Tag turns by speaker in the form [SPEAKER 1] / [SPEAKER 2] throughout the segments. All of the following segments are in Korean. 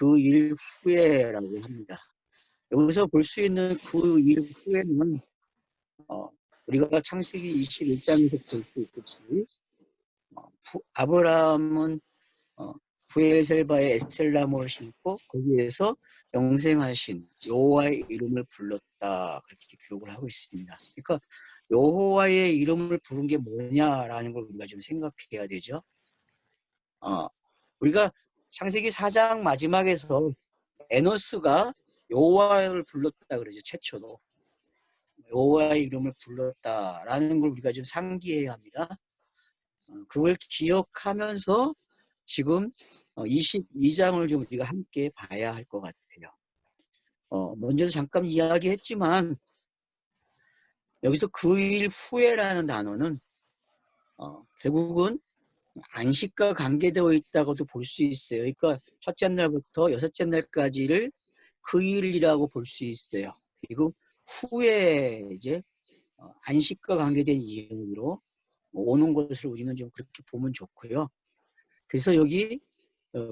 [SPEAKER 1] 그 일 후에라고 합니다. 여기서 볼 수 있는 그 일 후에는 우리가 창세기 21장에서 볼 수 있듯이 아브라함은 부엘셀바에 에셀나무를 심고 거기에서 영생하신 여호와의 이름을 불렀다, 그렇게 기록을 하고 있습니다. 그러니까 여호와의 이름을 부른 게 뭐냐라는 걸 우리가 좀 생각해야 되죠. 우리가 창세기 4장 마지막에서 에노스가 여호와를 불렀다 그러죠. 최초로 여호와의 이름을 불렀다라는 걸 우리가 좀 상기해야 합니다. 그걸 기억하면서 지금 22장을 좀 우리가 함께 봐야 할 것 같아요. 먼저 잠깐 이야기했지만 여기서 그 일 후에라는 단어는 결국은 안식과 관계되어 있다고도 볼 수 있어요. 그러니까 첫째 날부터 여섯째 날까지를 그 일이라고 볼 수 있어요. 그리고 후에 이제 안식과 관계된 이유로 오는 것을 우리는 좀 그렇게 보면 좋고요. 그래서 여기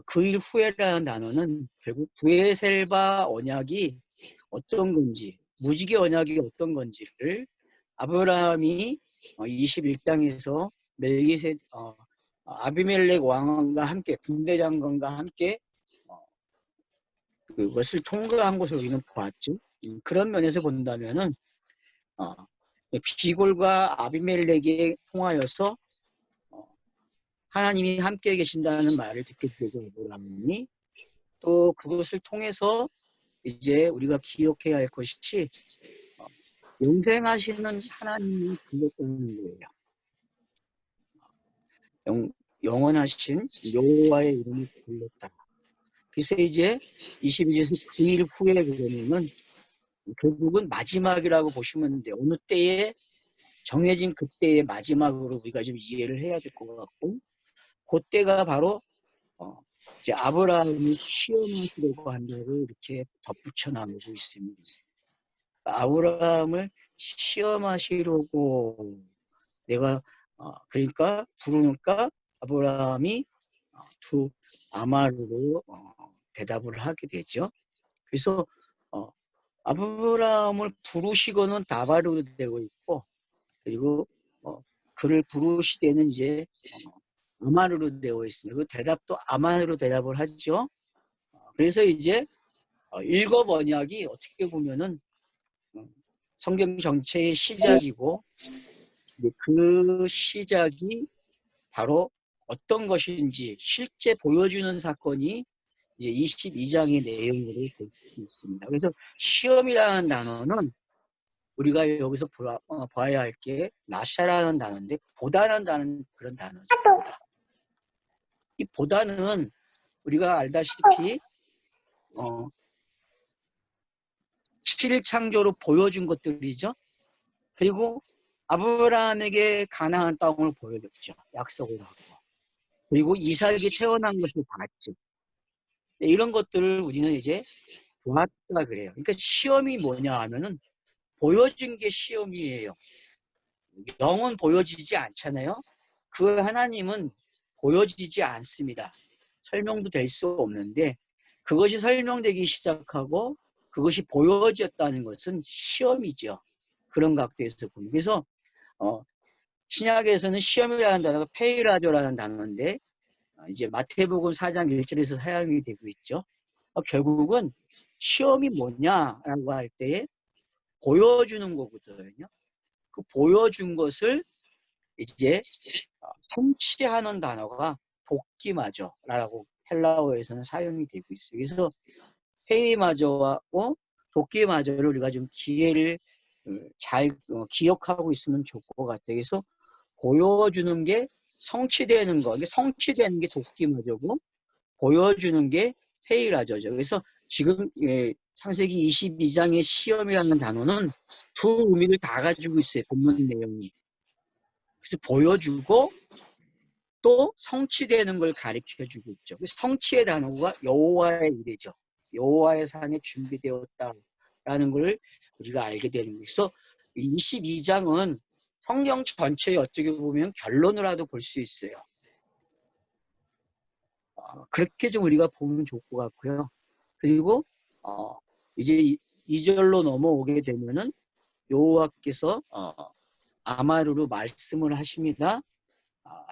[SPEAKER 1] 그 일 후에라는 단어는 결국 부에셀바 언약이 어떤 건지, 무지개 언약이 어떤 건지를 아브라함이 21장에서 아비멜렉 왕과 함께, 군대장관과 함께 그것을 통과한 것을 우리는 보았죠. 그런 면에서 본다면은 비골과 아비멜렉에 통하여서 하나님이 함께 계신다는 말을 듣게 되고, 아브라함이 또 그것을 통해서 이제 우리가 기억해야 할 것이 영생하시는 하나님이 불렀다는 거예요. 영원하신 여호와의 이름을 불렀다. 그래서 이제 22절에서 그 일 후에 그러면은 결국은 마지막이라고 보시면 돼요. 어느 때에 정해진 그때의 마지막으로 우리가 좀 이해를 해야 될 것 같고, 그때가 바로 이제 아브라함이 시험하시려고 한다고 이렇게 덧붙여 나오고 있습니다. 아브라함을 시험하시려고 내가 그러니까 부르니까 아브라함이 두 아마르로 대답을 하게 되죠. 그래서 아브라함을 부르시고는 다바르로 되고 있고, 그리고 그를 부르시되는 이제 아마르로 되어 있습니다. 그 대답도 아마르로 대답을 하죠. 그래서 이제 일곱 언약이 어떻게 보면은 성경 전체의 시작이고, 그 시작이 바로 어떤 것인지 실제 보여주는 사건이 이제 22장의 내용으로 볼 수 있습니다. 그래서 시험이라는 단어는 우리가 여기서 봐야 할 게 나샤라는 단어인데, 보다는 단어는 그런 단어죠. 보다. 이 보다는 우리가 알다시피 7일 창조로 보여준 것들이죠. 그리고 아브라함에게 가나안 땅을 보여줬죠. 약속을 하고. 그리고 이삭이 태어난 것을 봤죠. 이런 것들을 우리는 이제 보았다 그래요. 그러니까 시험이 뭐냐 하면은 보여준 게 시험이에요. 영은 보여지지 않잖아요. 그 하나님은 보여지지 않습니다. 설명도 될 수 없는데 그것이 설명되기 시작하고 그것이 보여졌다는 것은 시험이죠. 그런 각도에서 보면. 그래서 신약에서는 시험이라는 단어가 페이라조라는 단어인데 이제 마태복음 4장 1절에서 사용이 되고 있죠. 결국은 시험이 뭐냐라고 할 때에 보여주는 거거든요. 그 보여준 것을 이제 성취하는 단어가 도끼마저라고 헬라어에서는 사용이 되고 있어요. 그래서 페이마저하고 도끼마저를 우리가 좀 기회를 잘 기억하고 있으면 좋을 것 같아요. 그래서 보여주는 게 성취되는 거, 성취되는 게 도끼마저고 보여주는 게 페이라저죠. 그래서 지금 창세기 22장의 시험이라는 단어는 두 의미를 다 가지고 있어요. 본문 내용이. 그래서 보여주고 또 성취되는 걸 가르쳐주고 있죠. 그래서 성취의 단어가 여호와의 일이죠. 여호와의 산에 준비되었다라는 걸 우리가 알게 되는 거예요. 그래서 22장은 성경 전체에 어떻게 보면 결론으로도 볼 수 있어요. 그렇게 좀 우리가 보면 좋을 것 같고요. 그리고 이제 2절로 넘어오게 되면은 여호와께서 아마르로 말씀을 하십니다.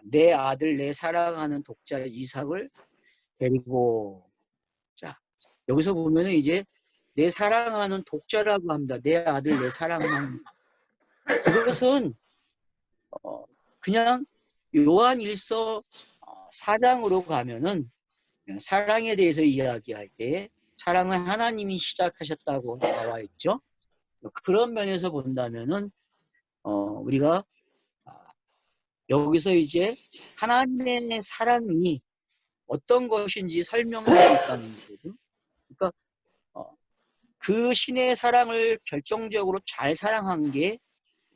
[SPEAKER 1] 내 아들 내 사랑하는 독자 이삭을 데리고. 자, 여기서 보면은 이제 내 사랑하는 독자라고 합니다. 내 아들 내 사랑하는. 이것은 그냥 요한일서 4장으로 가면은 사랑에 대해서 이야기할 때 사랑은 하나님이 시작하셨다고 나와 있죠. 그런 면에서 본다면은 우리가 여기서 이제 하나님의 사랑이 어떤 것인지 설명하고 있다는 거죠. 그러니까 그 신의 사랑을 결정적으로 잘 사랑한 게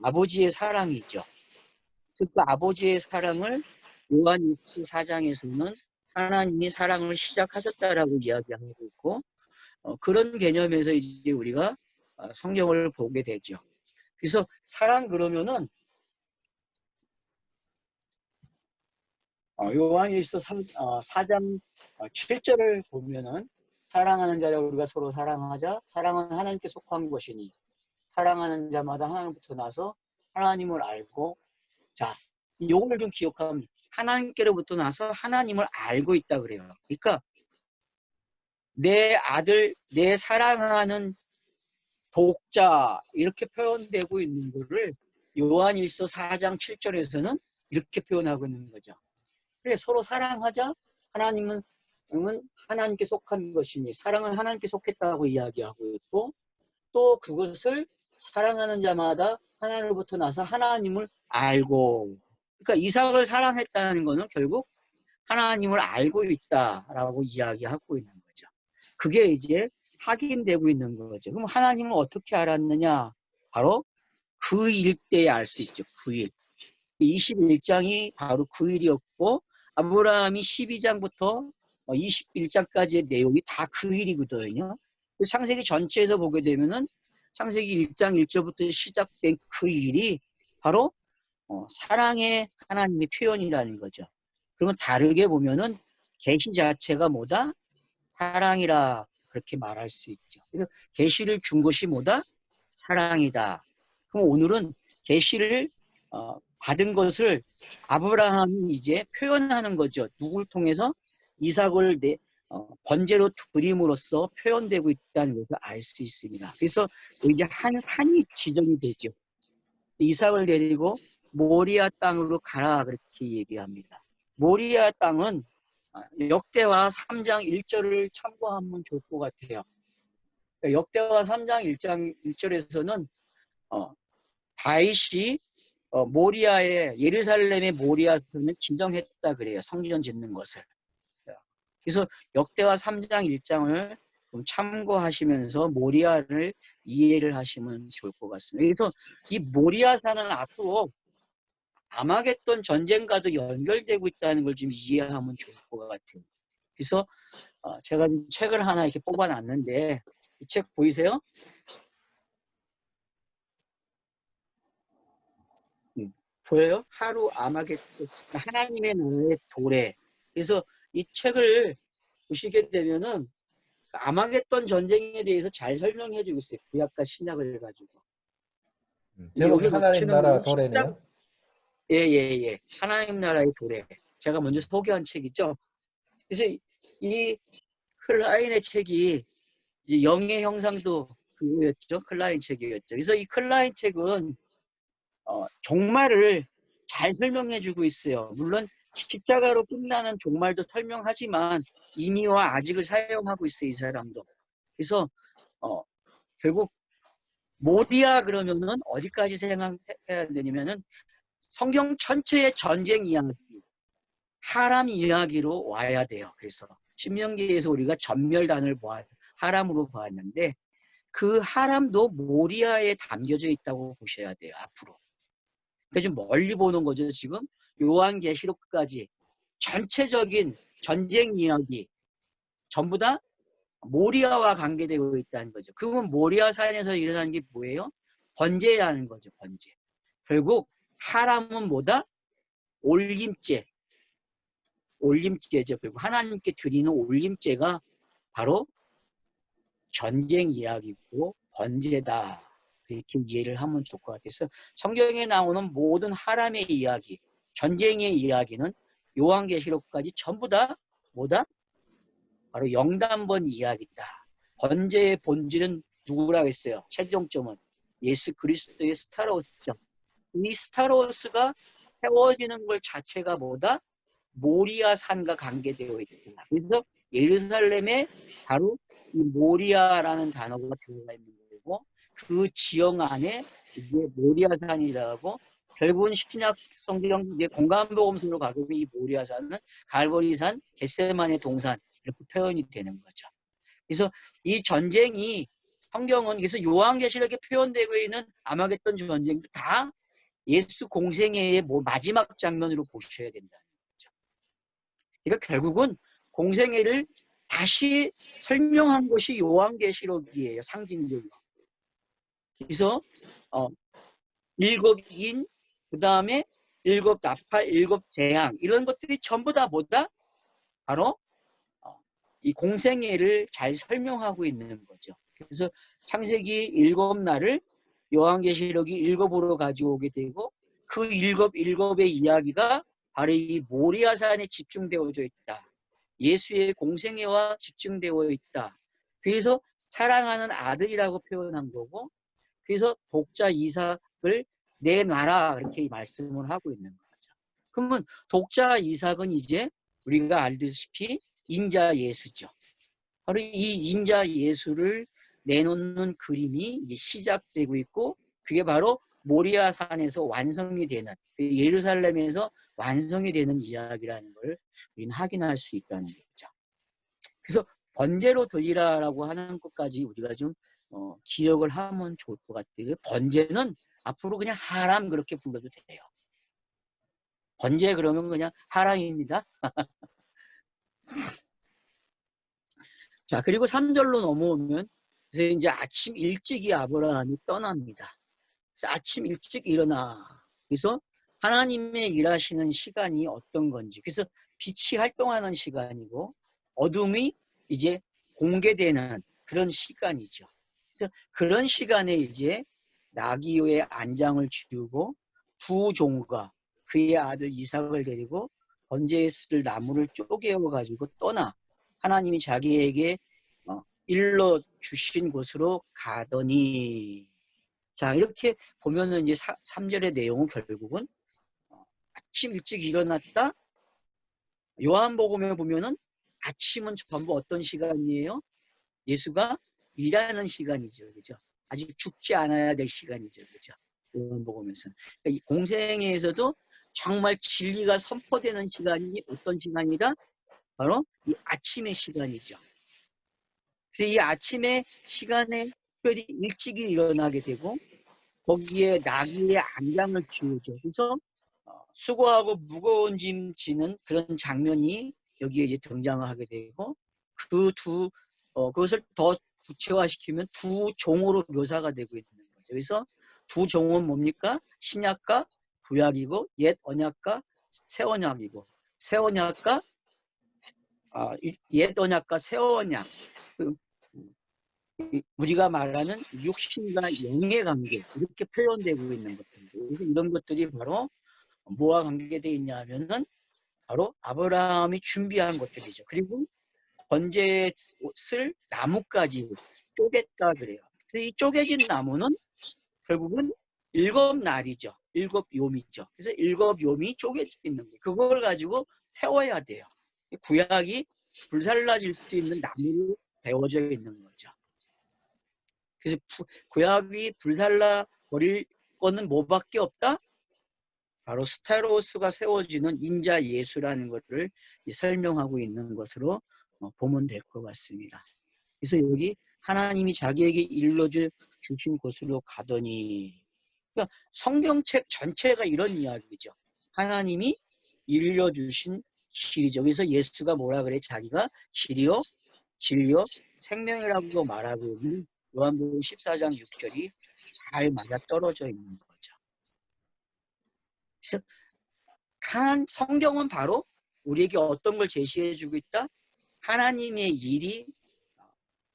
[SPEAKER 1] 아버지의 사랑이죠. 그 아버지의 사랑을 요한일서 4장에서는 하나님이 사랑을 시작하셨다라고 이야기하고 있고 그런 개념에서 이제 우리가 성경을 보게 되죠. 그래서 사랑 그러면은 요한일서 4장 7절을 보면은 사랑하는 자여 우리가 서로 사랑하자. 사랑은 하나님께 속한 것이니 사랑하는 자마다 하나님부터 나서 하나님을 알고. 자, 요걸 좀 기억하면 하나님께로부터 나서 하나님을 알고 있다 그래요. 그러니까 내 아들, 내 사랑하는 독자 이렇게 표현되고 있는 거를 요한일서 4장 7절에서는 이렇게 표현하고 있는 거죠. 그래, 서로 사랑하자. 하나님은 하나님께 속한 것이니 사랑은 하나님께 속했다고 이야기하고 있고 또 그것을 사랑하는 자마다 하나님으로부터 나서 하나님을 알고. 그러니까 이삭을 사랑했다는 것은 결국 하나님을 알고 있다라고 이야기하고 있는 거죠. 그게 이제 확인되고 있는 거죠. 그럼 하나님을 어떻게 알았느냐? 바로 그 일 때에 알 수 있죠. 그 일. 21장이 바로 그 일이었고 아브라함이 12장부터 21장까지의 내용이 다 그 일이거든요. 창세기 전체에서 보게 되면은 창세기 1장 1절부터 시작된 그 일이 바로 사랑의 하나님의 표현이라는 거죠. 그러면 다르게 보면은 계시 자체가 뭐다? 사랑이라 그렇게 말할 수 있죠. 그래서 계시를 준 것이 뭐다? 사랑이다. 그럼 오늘은 계시를 받은 것을 아브라함이 이제 표현하는 거죠. 누굴 통해서? 이삭을 번제로 드림으로써 표현되고 있다는 것을 알 수 있습니다. 그래서 이제 한 산이 지정이 되죠. 이삭을 데리고 모리아 땅으로 가라 그렇게 얘기합니다. 모리아 땅은 역대하 3장 1절을 참고하면 좋을 것 같아요. 역대하 3장 1장 1절에서는 다윗이 모리아의 예루살렘의 모리아성을 지정했다 그래요. 성전 짓는 것을. 그래서 역대하 3장 1장을 좀 참고하시면서 모리아를 이해를 하시면 좋을 것 같습니다. 그래서 이 모리아산은 앞으로 아마겟돈 전쟁과도 연결되고 있다는 걸 좀 이해하면 좋을 것 같아요. 그래서 제가 책을 하나 이렇게 뽑아놨는데 이 책 보이세요? 보여요? 하루 아마겟돈 하나님의 나라의 도래. 그래서 이 책을 보시게 되면은 아마겟돈 전쟁에 대해서 잘 설명해주고 있어요. 구약과 신약을 가지고. 이제
[SPEAKER 2] 제목이
[SPEAKER 1] 여기
[SPEAKER 2] 하나님
[SPEAKER 1] 보시는
[SPEAKER 2] 나라
[SPEAKER 1] 거는
[SPEAKER 2] 도래네요.
[SPEAKER 1] 예예예. 하나님 나라의 도래. 제가 먼저 소개한 책이죠. 그래서 이 클라인의 책이 이제 영의 형상도 그거였죠. 클라인 책이었죠. 그래서 이 클라인 책은 종말을 잘 설명해주고 있어요. 물론 십자가로 끝나는 종말도 설명하지만 이미와 아직을 사용하고 있어요. 이 사람도. 그래서 결국 모리아 그러면은 어디까지 생각해야 되냐면은 성경 전체의 전쟁 이야기, 하람 이야기로 와야 돼요. 그래서 신명기에서 우리가 전멸단을 하람으로 보았는데 그 하람도 모리아에 담겨져 있다고 보셔야 돼요. 앞으로. 그러니까 좀 멀리 보는 거죠. 지금 요한계시록까지 전체적인 전쟁 이야기 전부 다 모리아와 관계되고 있다는 거죠. 그러면 모리아 산에서 일어나는 게 뭐예요? 번제라는 거죠. 번제. 결국 하람은 뭐다? 올림죄. 올림죄죠. 그리고 하나님께 드리는 올림죄가 바로 전쟁 이야기고 번제다. 이렇게 이해를 하면 좋을 것 같아서 성경에 나오는 모든 하람의 이야기, 전쟁의 이야기는 요한계시록까지 전부 다 뭐다? 바로 영단번 이야기다. 번제의 본질은 누구라고 했어요? 최종점은 예수 그리스도의 스타로스죠. 이 스타로스가 세워지는 것 자체가 뭐다? 모리아 산과 관계되어 있다. 그래서 예루살렘에 바로 이 모리아라는 단어가 들어가 있는 거고 그 지형 안에 이게 모리아산이라고 결국은 신약 성경 이제 공간복음서로 가보면 이 모리아산은 갈보리산, 겟세마네 동산 이렇게 표현이 되는 거죠. 그래서 이 전쟁이 성경은 그래서 요한계시록에 표현되고 있는 아마겟돈 전쟁도 다 예수 공생애의 마지막 장면으로 보셔야 된다는 거죠. 그러니까 결국은 공생애를 다시 설명한 것이 요한계시록이에요. 상징적으로. 그래서 일곱 인, 그 다음에 일곱 나팔, 일곱 재앙 이런 것들이 전부 다 뭐다? 바로 이 공생애를 잘 설명하고 있는 거죠. 그래서 창세기 일곱 날을 요한계시록이 일곱으로 가져오게 되고 그 일곱의 이야기가 바로 이 모리아산에 집중되어져 있다. 예수의 공생애와 집중되어 있다. 그래서 사랑하는 아들이라고 표현한 거고 그래서 독자 이삭을 내놔라 이렇게 말씀을 하고 있는 거죠. 그러면 독자 이삭은 이제 우리가 알다시피 인자 예수죠. 바로 이 인자 예수를 내놓는 그림이 이제 시작되고 있고 그게 바로 모리아산에서 완성이 되는 예루살렘에서 완성이 되는 이야기라는 걸 우리는 확인할 수 있다는 거죠. 그래서 번제로 드리라라고 하는 것까지 우리가 좀 기억을 하면 좋을 것 같아요. 번제는 앞으로 그냥 하람 그렇게 불러도 돼요. 번제 그러면 그냥 하람입니다. 자, 그리고 3절로 넘어오면 그래서 이제 아침 일찍이 아브라함이 떠납니다. 그래서 아침 일찍 일어나. 그래서 하나님의 일하시는 시간이 어떤 건지. 그래서 빛이 활동하는 시간이고 어둠이 이제 공개되는 그런 시간이죠. 그래서 그런 시간에 이제 나귀의 안장을 지우고 두 종과 그의 아들 이삭을 데리고 번제에 쓸 나무를 쪼개어 가지고 떠나 하나님이 자기에게 일러 주신 곳으로 가더니 자 이렇게 보면은 이제 3절의 내용은 결국은 아침 일찍 일어났다. 요한복음에 보면은 아침은 전부 어떤 시간이에요? 예수가 일하는 시간이죠. 그죠? 아직 죽지 않아야 될 시간이죠. 그죠? 요한복음에서는. 그러니까 이 공생애에서도 정말 진리가 선포되는 시간이 어떤 시간이다? 바로 이 아침의 시간이죠. 그래서 이 아침의 시간에 특별히 일찍이 일어나게 되고 거기에 나귀의 안장을 지우죠. 그래서 수고하고 무거운 짐 지는 그런 장면이 여기에 이제 등장하게 되고 그것을 더 구체화시키면 두 종으로 묘사가 되고 있는 거죠. 그래서 두 종은 뭡니까? 신약과 구약이고 옛 언약과 새 언약이고 새 언약과 옛 언약과 새 언약 우리가 말하는 육신과 영의 관계 이렇게 표현되고 있는 것들이죠. 그래서 이런 것들이 바로 뭐와 관계되어 있냐면은 바로 아브라함이 준비한 것들이죠. 그리고 번제에 쓸 나무까지 쪼갰다 그래요. 그래서 이 쪼개진 나무는 결국은 일곱 날이죠. 일곱 요미죠. 그래서 일곱 요미 쪼개져 있는 거예요. 그걸 가지고 태워야 돼요. 구약이 불살라질 수 있는 나무로 배워져 있는 거죠. 그래서 구약이 불살라 버릴 거는 뭐밖에 없다? 바로 스타로스가 세워지는 인자 예수라는 것을 설명하고 있는 것으로 보면 될 것 같습니다. 그래서 여기 하나님이 자기에게 일러주신 곳으로 가더니 그러니까 성경책 전체가 이런 이야기죠. 하나님이 일러주신 길이죠. 그래서 예수가 뭐라 그래? 자기가 길이요, 진리요, 생명이라고 말하고 있는 요한복음 14장 6절이 잘 맞아떨어져 있는 거죠. 그래서 성경은 바로 우리에게 어떤 걸 제시해주고 있다? 하나님의 일이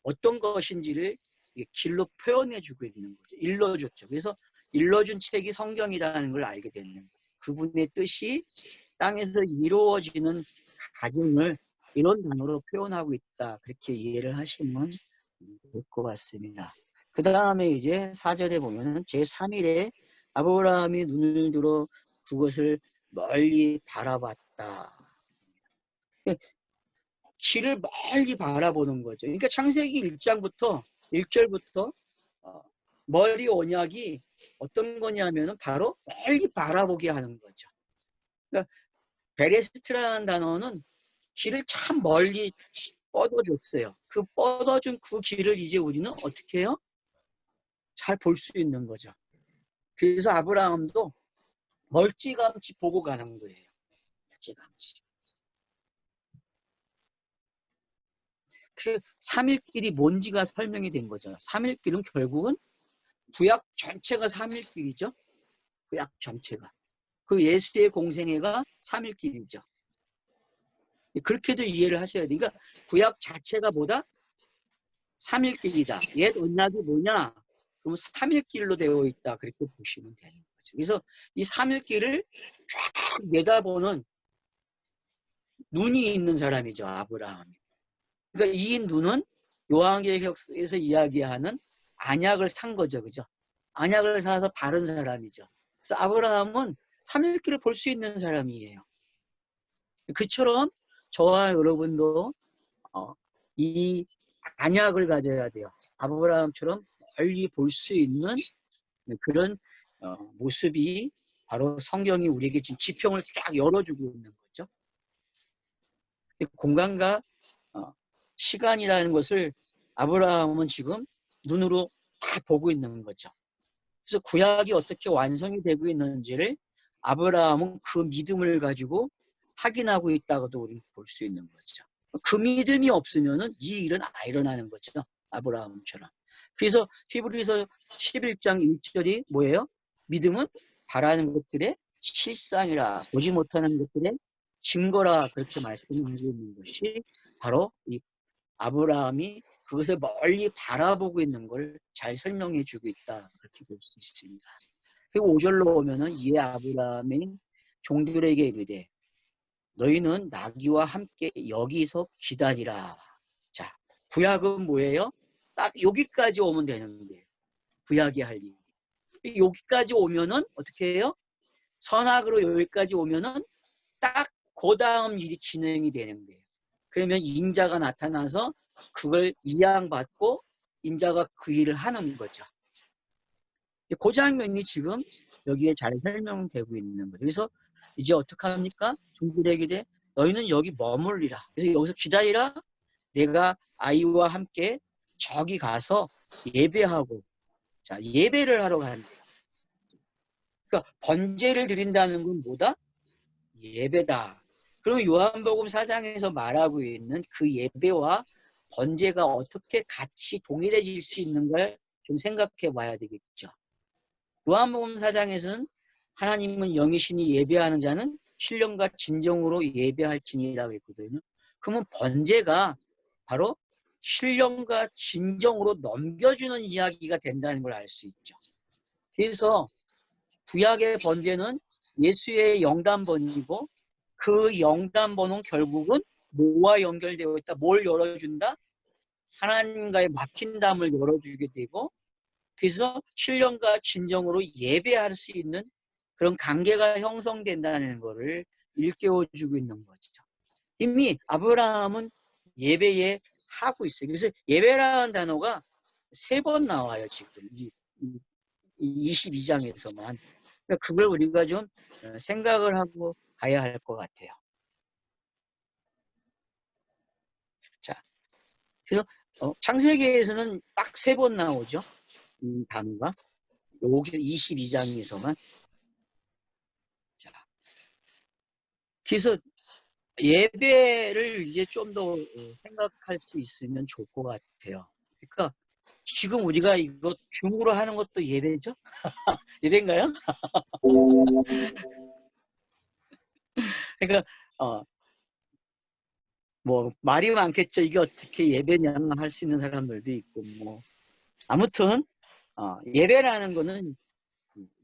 [SPEAKER 1] 어떤 것인지를 길로 표현해주고 있는 거죠. 일러줬죠. 그래서 일러준 책이 성경이라는 걸 알게 되는 거예요. 그분의 뜻이 땅에서 이루어지는 과정을 이런 단어로 표현하고 있다. 그렇게 이해를 하시면 될 것 같습니다. 그 다음에 이제 4절에 보면은 제3일에 아브라함이 눈을 들어 그것을 멀리 바라봤다. 길을 멀리 바라보는 거죠. 그러니까 창세기 1장부터 1절부터 멀리 언약이 어떤 거냐면은 바로 멀리 바라보게 하는 거죠. 그러니까 베레스트라는 단어는 길을 참 멀리 뻗어줬어요. 그 뻗어준 그 길을 이제 우리는 어떻게 해요? 잘 볼 수 있는 거죠. 그래서 아브라함도 멀찌감치 보고 가는 거예요. 멀찌감치. 그 3일길이 뭔지가 설명이 된 거죠. 3일길은 결국은 구약 전체가 3일길이죠. 구약 전체가. 그 예수의 공생애가 3일길이죠. 그렇게도 이해를 하셔야 돼요. 그러니까 구약 자체가 뭐다? 3일길이다. 옛 언약이 뭐냐? 그러면 3일길로 되어 있다. 그렇게 보시면 되는 거죠. 그래서 이 3일길을 쫙 내다보는 눈이 있는 사람이죠. 아브라함이. 그러니까 이 눈은 요한계시록에서 이야기하는 안약을 산 거죠. 그죠? 안약을 사서 바른 사람이죠. 그래서 아브라함은 3일길을 볼 수 있는 사람이에요. 그처럼 저와 여러분도 이 안약을 가져야 돼요. 아브라함처럼 멀리 볼 수 있는 그런 모습이 바로 성경이 우리에게 지금 지평을 쫙 열어주고 있는 거죠. 공간과 시간이라는 것을 아브라함은 지금 눈으로 다 보고 있는 거죠. 그래서 구약이 어떻게 완성이 되고 있는지를 아브라함은 그 믿음을 가지고 확인하고 있다고도 우리는 볼 수 있는 거죠. 그 믿음이 없으면은 이 일은 안 일어나는 거죠. 아브라함처럼. 그래서 히브리서 11장 1절이 뭐예요? 믿음은 바라는 것들의 실상이라 보지 못하는 것들의 증거라 그렇게 말씀하고 있는 것이 바로 이 아브라함이 그것을 멀리 바라보고 있는 걸 잘 설명해 주고 있다. 그렇게 볼 수 있습니다. 그리고 5절로 오면은 이에 아브라함이 종들에게 이르되 너희는 나귀와 함께 여기서 기다리라. 자, 구약은 뭐예요? 딱 여기까지 오면 되는데 구약이 할 일이. 여기까지 오면은 어떻게 해요? 선악으로 여기까지 오면은 딱 그 다음 일이 진행이 되는 거예요. 그러면 인자가 나타나서 그걸 이양받고 인자가 그 일을 하는 거죠. 그 장면이 지금 여기에 잘 설명되고 있는 거죠. 그래서 이제 어떻게 합니까? 종들에게 너희는 여기 머물리라. 그래서 여기서 기다리라. 내가 아이와 함께 저기 가서 예배하고 자 예배를 하러 간대요. 그러니까 번제를 드린다는 건 뭐다? 예배다. 그럼 요한복음 4장에서 말하고 있는 그 예배와 번제가 어떻게 같이 동일해질 수 있는 걸 좀 생각해 봐야 되겠죠. 요한복음 4장에서는 하나님은 영이시니 예배하는 자는 신령과 진정으로 예배할지니라고 했거든요. 그러면 번제가 바로 신령과 진정으로 넘겨주는 이야기가 된다는 걸 알 수 있죠. 그래서 구약의 번제는 예수의 영단번이고 그 영단번은 결국은 뭐와 연결되어 있다? 뭘 열어준다? 하나님과의 막힌 담을 열어주게 되고 그래서 신령과 진정으로 예배할 수 있는 그런 관계가 형성된다는 것을 일깨워주고 있는 거죠. 이미 아브라함은 예배에 하고 있어요. 그래서 예배라는 단어가 3번 나와요. 지금 이 22장에서만. 그걸 우리가 좀 생각을 하고 가야 할 것 같아요. 자, 그래서 창세기에서는 딱 3번 나오죠. 이 단어가. 여기 22장에서만. 자, 그래서 예배를 이제 좀 더 생각할 수 있으면 좋을 것 같아요. 그러니까 지금 우리가 이거 줌으로 하는 것도 예배죠? 예배인가요? 그러니까 뭐 말이 많겠죠. 이게 어떻게 예배냐 할 수 있는 사람들도 있고 뭐 아무튼 예배라는 거는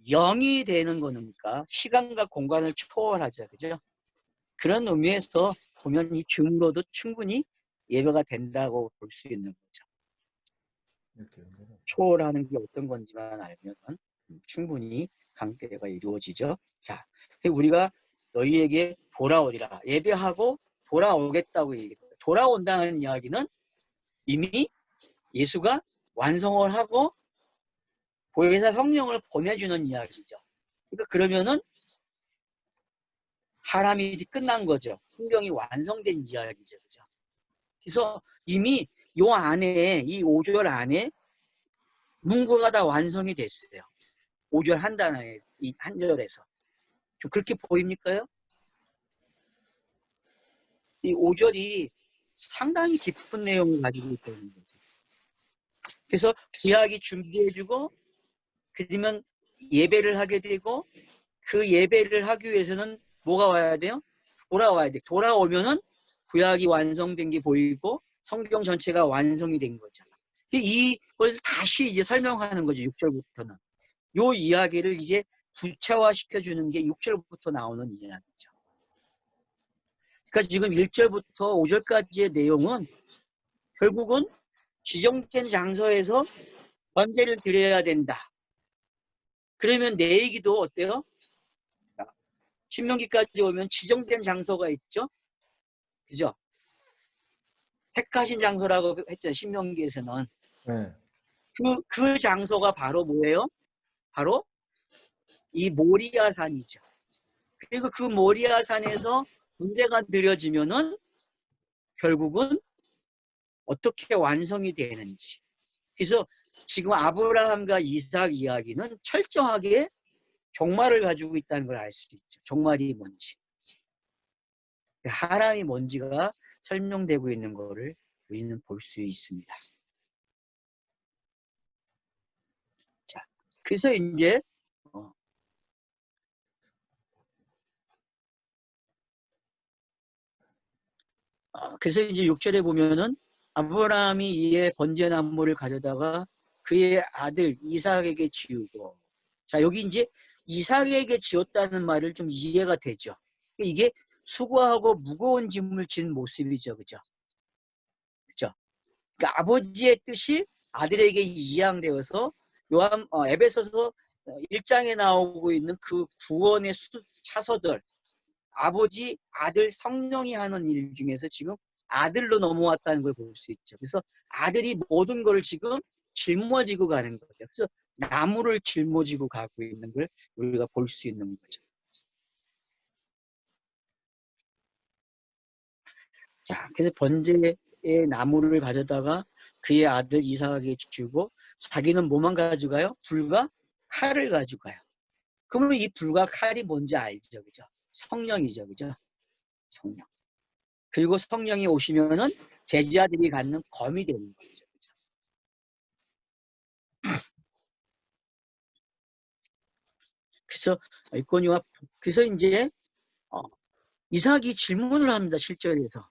[SPEAKER 1] 영이 되는 거니까 시간과 공간을 초월하죠. 그죠? 그런 의미에서 보면 이 줌으로도 충분히 예배가 된다고 볼 수 있는 거죠.
[SPEAKER 2] 이렇게 연결해.
[SPEAKER 1] 초월하는 게 어떤 건지만 알면 충분히 관계가 이루어지죠. 자, 우리가 너희에게 돌아오리라. 예배하고 돌아오겠다고 얘기해요. 돌아온다는 이야기는 이미 예수가 완성을 하고 보혜사 성령을 보내주는 이야기죠. 그러니까 그러면은 하람이 끝난 거죠. 성경이 완성된 이야기죠. 그죠? 그래서 이미 요 안에, 이 5절 안에 문구가 다 완성이 됐어요. 5절 한 단어에, 이 한 절에서. 좀 그렇게 보입니까요? 이 5절이 상당히 깊은 내용을 가지고 있다는 거죠. 그래서 구약이 준비해주고, 그러면 예배를 하게 되고, 그 예배를 하기 위해서는 뭐가 와야 돼요? 돌아와야 돼. 돌아오면은 구약이 완성된 게 보이고 성경 전체가 완성이 된 거죠. 이걸 다시 이제 설명하는 거죠. 6절부터는. 요 이야기를 이제 구체화시켜주는 게 6절부터 나오는 이야기죠. 그러니까 지금 1절부터 5절까지의 내용은 결국은 지정된 장소에서 번제를 드려야 된다. 그러면 내 얘기도 어때요? 신명기까지 오면 지정된 장소가 있죠. 그죠? 택하신 장소라고 했잖아요. 신명기에서는.
[SPEAKER 2] 네.
[SPEAKER 1] 그 장소가 바로 뭐예요? 바로 이 모리아산이죠. 그리고 그 모리아산에서 문제가 드려지면은 결국은 어떻게 완성이 되는지. 그래서 지금 아브라함과 이삭 이야기는 철저하게 종말을 가지고 있다는 걸 알 수 있죠. 종말이 뭔지. 하람이 뭔지가 설명되고 있는 거를 우리는 볼 수 있습니다. 자, 그래서 이제 그래서 이제 6절에 보면은 아브라함이 이에 번제나무를 가져다가 그의 아들 이삭에게 지우고, 자 여기 이제 이삭에게 지었다는 말을 좀 이해가 되죠. 이게 수고하고 무거운 짐을 진 모습이죠. 그죠? 그죠? 그러니까 아버지의 뜻이 아들에게 이양되어서 에베소서 1장에 나오고 있는 그 구원의 차서들, 아버지, 아들, 성령이 하는 일 중에서 지금 아들로 넘어왔다는 걸 볼 수 있죠. 그래서 아들이 모든 걸 지금 짊어지고 가는 거죠. 그래서 나무를 짊어지고 가고 있는 걸 우리가 볼 수 있는 거죠. 자, 그래서 번제의 나무를 가져다가 그의 아들 이삭에게 주고 자기는 뭐만 가져가요? 불과 칼을 가져가요. 그러면 이 불과 칼이 뭔지 알죠, 그죠? 성령이죠, 그죠? 성령. 그리고 성령이 오시면은 제자들이 갖는 검이 되는 거죠. 그죠? 그래서 이코니와 그래서 이제 이삭이 질문을 합니다. 7절에서.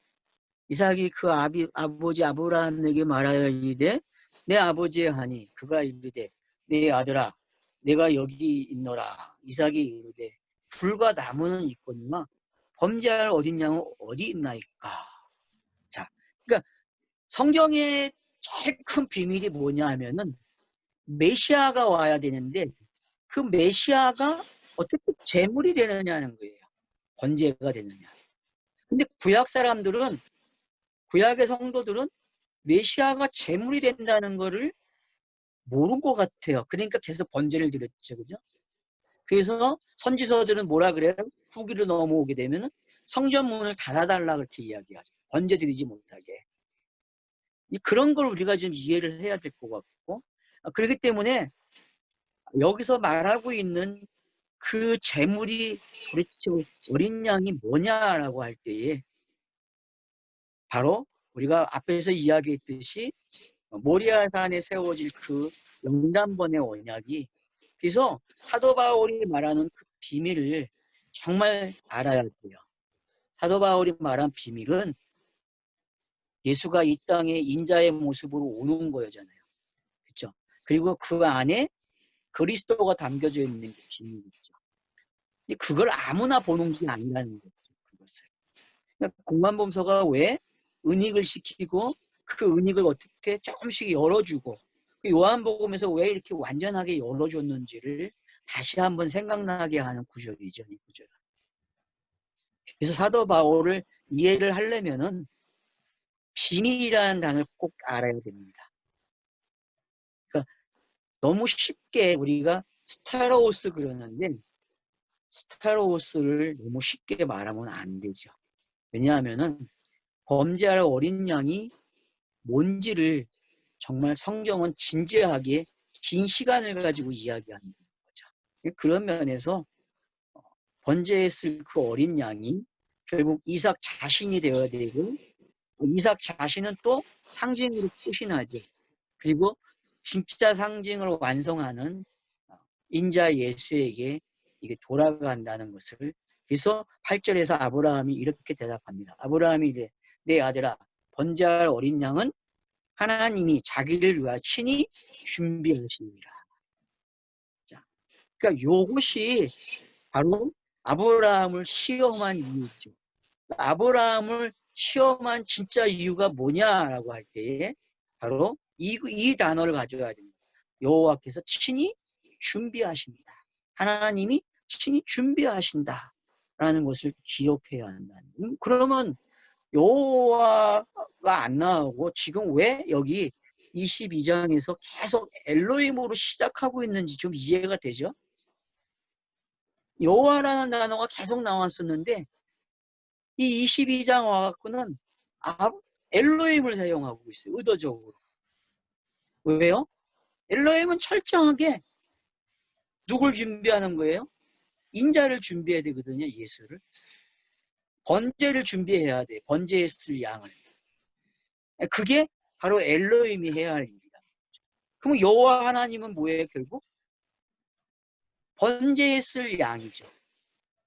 [SPEAKER 1] 이삭이 그 아버지 아브라함에게 말하여 이르되 내 아버지의 하니 그가 이르되 내 아들아 내가 여기 있노라. 이삭이 이르되 불과 나무는 있거니와 범죄할 어딨냐면 어디 있나이까. 자, 그러니까 성경의 제일 큰 비밀이 뭐냐 하면은 메시아가 와야 되는데 그 메시아가 어떻게 제물이 되느냐는 거예요. 번제가 되느냐. 근데 구약 사람들은 구약의 성도들은 메시아가 제물이 된다는 거를 모른 것 같아요. 그러니까 계속 번제를 드렸죠. 그죠? 그래서 선지서들은 뭐라 그래요? 후기로 넘어오게 되면 성전문을 닫아달라 그렇게 이야기하죠. 번제 드리지 못하게. 그런 걸 우리가 좀 이해를 해야 될 것 같고 그렇기 때문에 여기서 말하고 있는 그 제물이 도대체 어린 양이 뭐냐라고 할 때에 바로 우리가 앞에서 이야기했듯이 모리아산에 세워질 그 영단번의 언약이 그래서 사도 바울이 말하는 그 비밀을 정말 알아야 돼요. 사도 바울이 말한 비밀은 예수가 이 땅에 인자의 모습으로 오는 거잖아요. 그렇죠? 그리고 그 안에 그리스도가 담겨져 있는 게 비밀이죠. 근데 그걸 아무나 보는 게 아니라는 거죠. 그것을. 그러니까 공관범서가 왜 은익을 시키고 그 은익을 어떻게 조금씩 열어주고 그 요한복음에서 왜 이렇게 완전하게 열어줬는지를 다시 한번 생각나게 하는 구절이죠. 이 구절은. 그래서 사도 바울을 이해를 하려면은 비밀이라는 단어를 꼭 알아야 됩니다. 그러니까 너무 쉽게 우리가 스타로스 그러는데 스타로스를 너무 쉽게 말하면 안 되죠. 왜냐하면은 범죄할 어린 양이 뭔지를 정말 성경은 진지하게 긴 시간을 가지고 이야기하는 거죠. 그런 면에서 번제했을 그 어린 양이 결국 이삭 자신이 되어야 되고 이삭 자신은 또 상징으로 끝이 나죠. 그리고 진짜 상징을 완성하는 인자 예수에게 이게 돌아간다는 것을 그래서 8절에서 아브라함이 이렇게 대답합니다. 아브라함이 이래 내 아들아 번제할 어린 양은 하나님이 자기를 위하여 친히 준비하시니라. 자, 그러니까 이것이 바로 아브라함을 시험한 이유죠. 아브라함을 시험한 진짜 이유가 뭐냐라고 할 때에 바로 이 단어를 가져야 됩니다. 여호와께서 친히 준비하십니다. 하나님이 친히 준비하신다라는 것을 기억해야 한다는. 그러면 여호와가 안 나오고 지금 왜 여기 22장에서 계속 엘로힘으로 시작하고 있는지 좀 이해가 되죠? 여호와라는 단어가 계속 나왔었는데 이 22장 와갖고는 엘로힘을 사용하고 있어요. 의도적으로. 왜요? 엘로힘은 철저하게 누굴 준비하는 거예요? 인자를 준비해야 되거든요. 예수를. 번제를 준비해야 돼. 번제했을 양을. 그게 바로 엘로힘이 해야 할 일이다. 그럼 여호와 하나님은 뭐예요? 결국 번제했을 양이죠.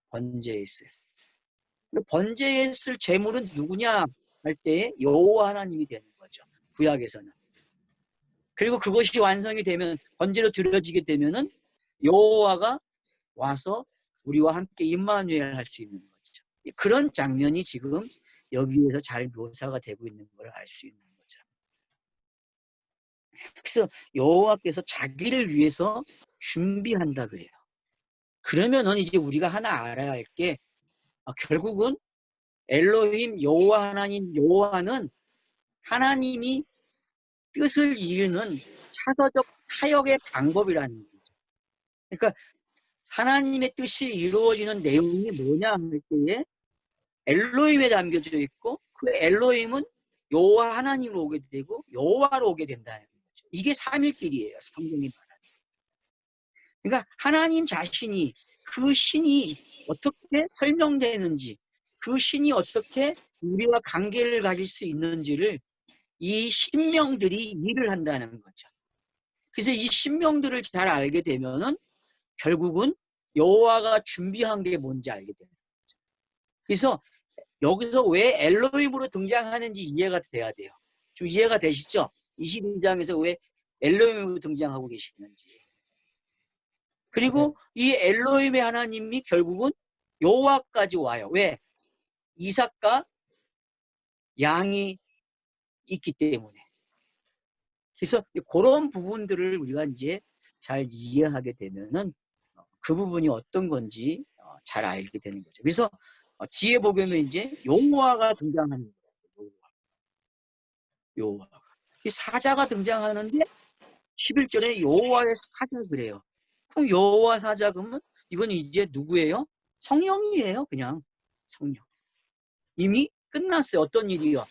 [SPEAKER 1] 번제했을. 번제했을 제물은 누구냐 할 때에 여호와 하나님이 되는 거죠. 구약에서는. 그리고 그것이 완성이 되면 번제로 드려지게 되면은 여호와가 와서 우리와 함께 임마누엘 할 수 있는 거죠. 그런 장면이 지금 여기에서 잘 묘사가 되고 있는 걸 알 수 있는 거죠. 그래서 여호와께서 자기를 위해서 준비한다 그래요. 그러면은 이제 우리가 하나 알아야 할 게 결국은 엘로힘 여호와 하나님 여호와는 하나님이 뜻을 이루는 차서적 타역의 방법이라는 거죠. 그러니까 하나님의 뜻이 이루어지는 내용이 뭐냐 할 때에 엘로힘에 담겨져 있고 그 엘로힘은 여호와 하나님으로 오게 되고 여호와로 오게 된다는 거죠. 이게 삼일길이에요. 성경이 말하는. 그러니까 하나님 자신이 그 신이 어떻게 설명되는지 그 신이 어떻게 우리와 관계를 가질 수 있는지를 이 신명들이 일을 한다는 거죠. 그래서 이 신명들을 잘 알게 되면은 결국은 여호와가 준비한 게 뭔지 알게 돼요. 그래서 여기서 왜 엘로힘으로 등장하는지 이해가 돼야 돼요. 좀 이해가 되시죠? 22장에서 왜 엘로힘으로 등장하고 계시는지. 그리고 이 엘로힘의 하나님이 결국은 여호와까지 와요. 왜? 이삭과 양이 있기 때문에. 그래서 그런 부분들을 우리가 이제 잘 이해하게 되면은 그 부분이 어떤 건지 잘 알게 되는 거죠. 그래서 뒤에 보면 이제 여호와가 등장하는 거예요. 여호와가. 사자가 등장하는데 11절에 여호와의 사자 그래요. 그럼 여호와 사자 그러면 이건 이제 누구예요? 성령이에요. 그냥 성령. 이미 끝났어요. 어떤 일이요?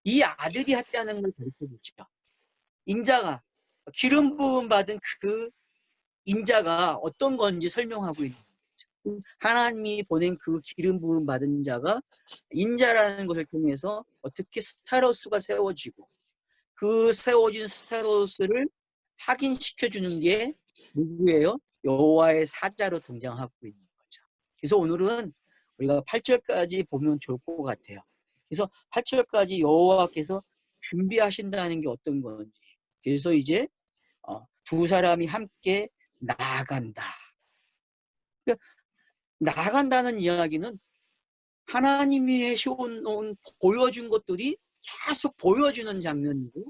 [SPEAKER 1] 이 아들이 했다는 걸 가르쳐주죠. 인자가 기름 부음 받은 그 인자가 어떤 건지 설명하고 있는 거죠. 하나님이 보낸 그 기름 부음 받은 자가 인자라는 것을 통해서 어떻게 스타로스가 세워지고 그 세워진 스타로스를 확인시켜주는 게 누구예요? 여호와의 사자로 등장하고 있는 거죠. 그래서 오늘은 우리가 8절까지 보면 좋을 것 같아요. 그래서 8절까지 여호와께서 준비하신다는 게 어떤 건지. 그래서 이제 두 사람이 함께 나아간다. 그러니까 나아간다는 이야기는 하나님이 해놓은 보여준 것들이 계속 보여주는 장면이고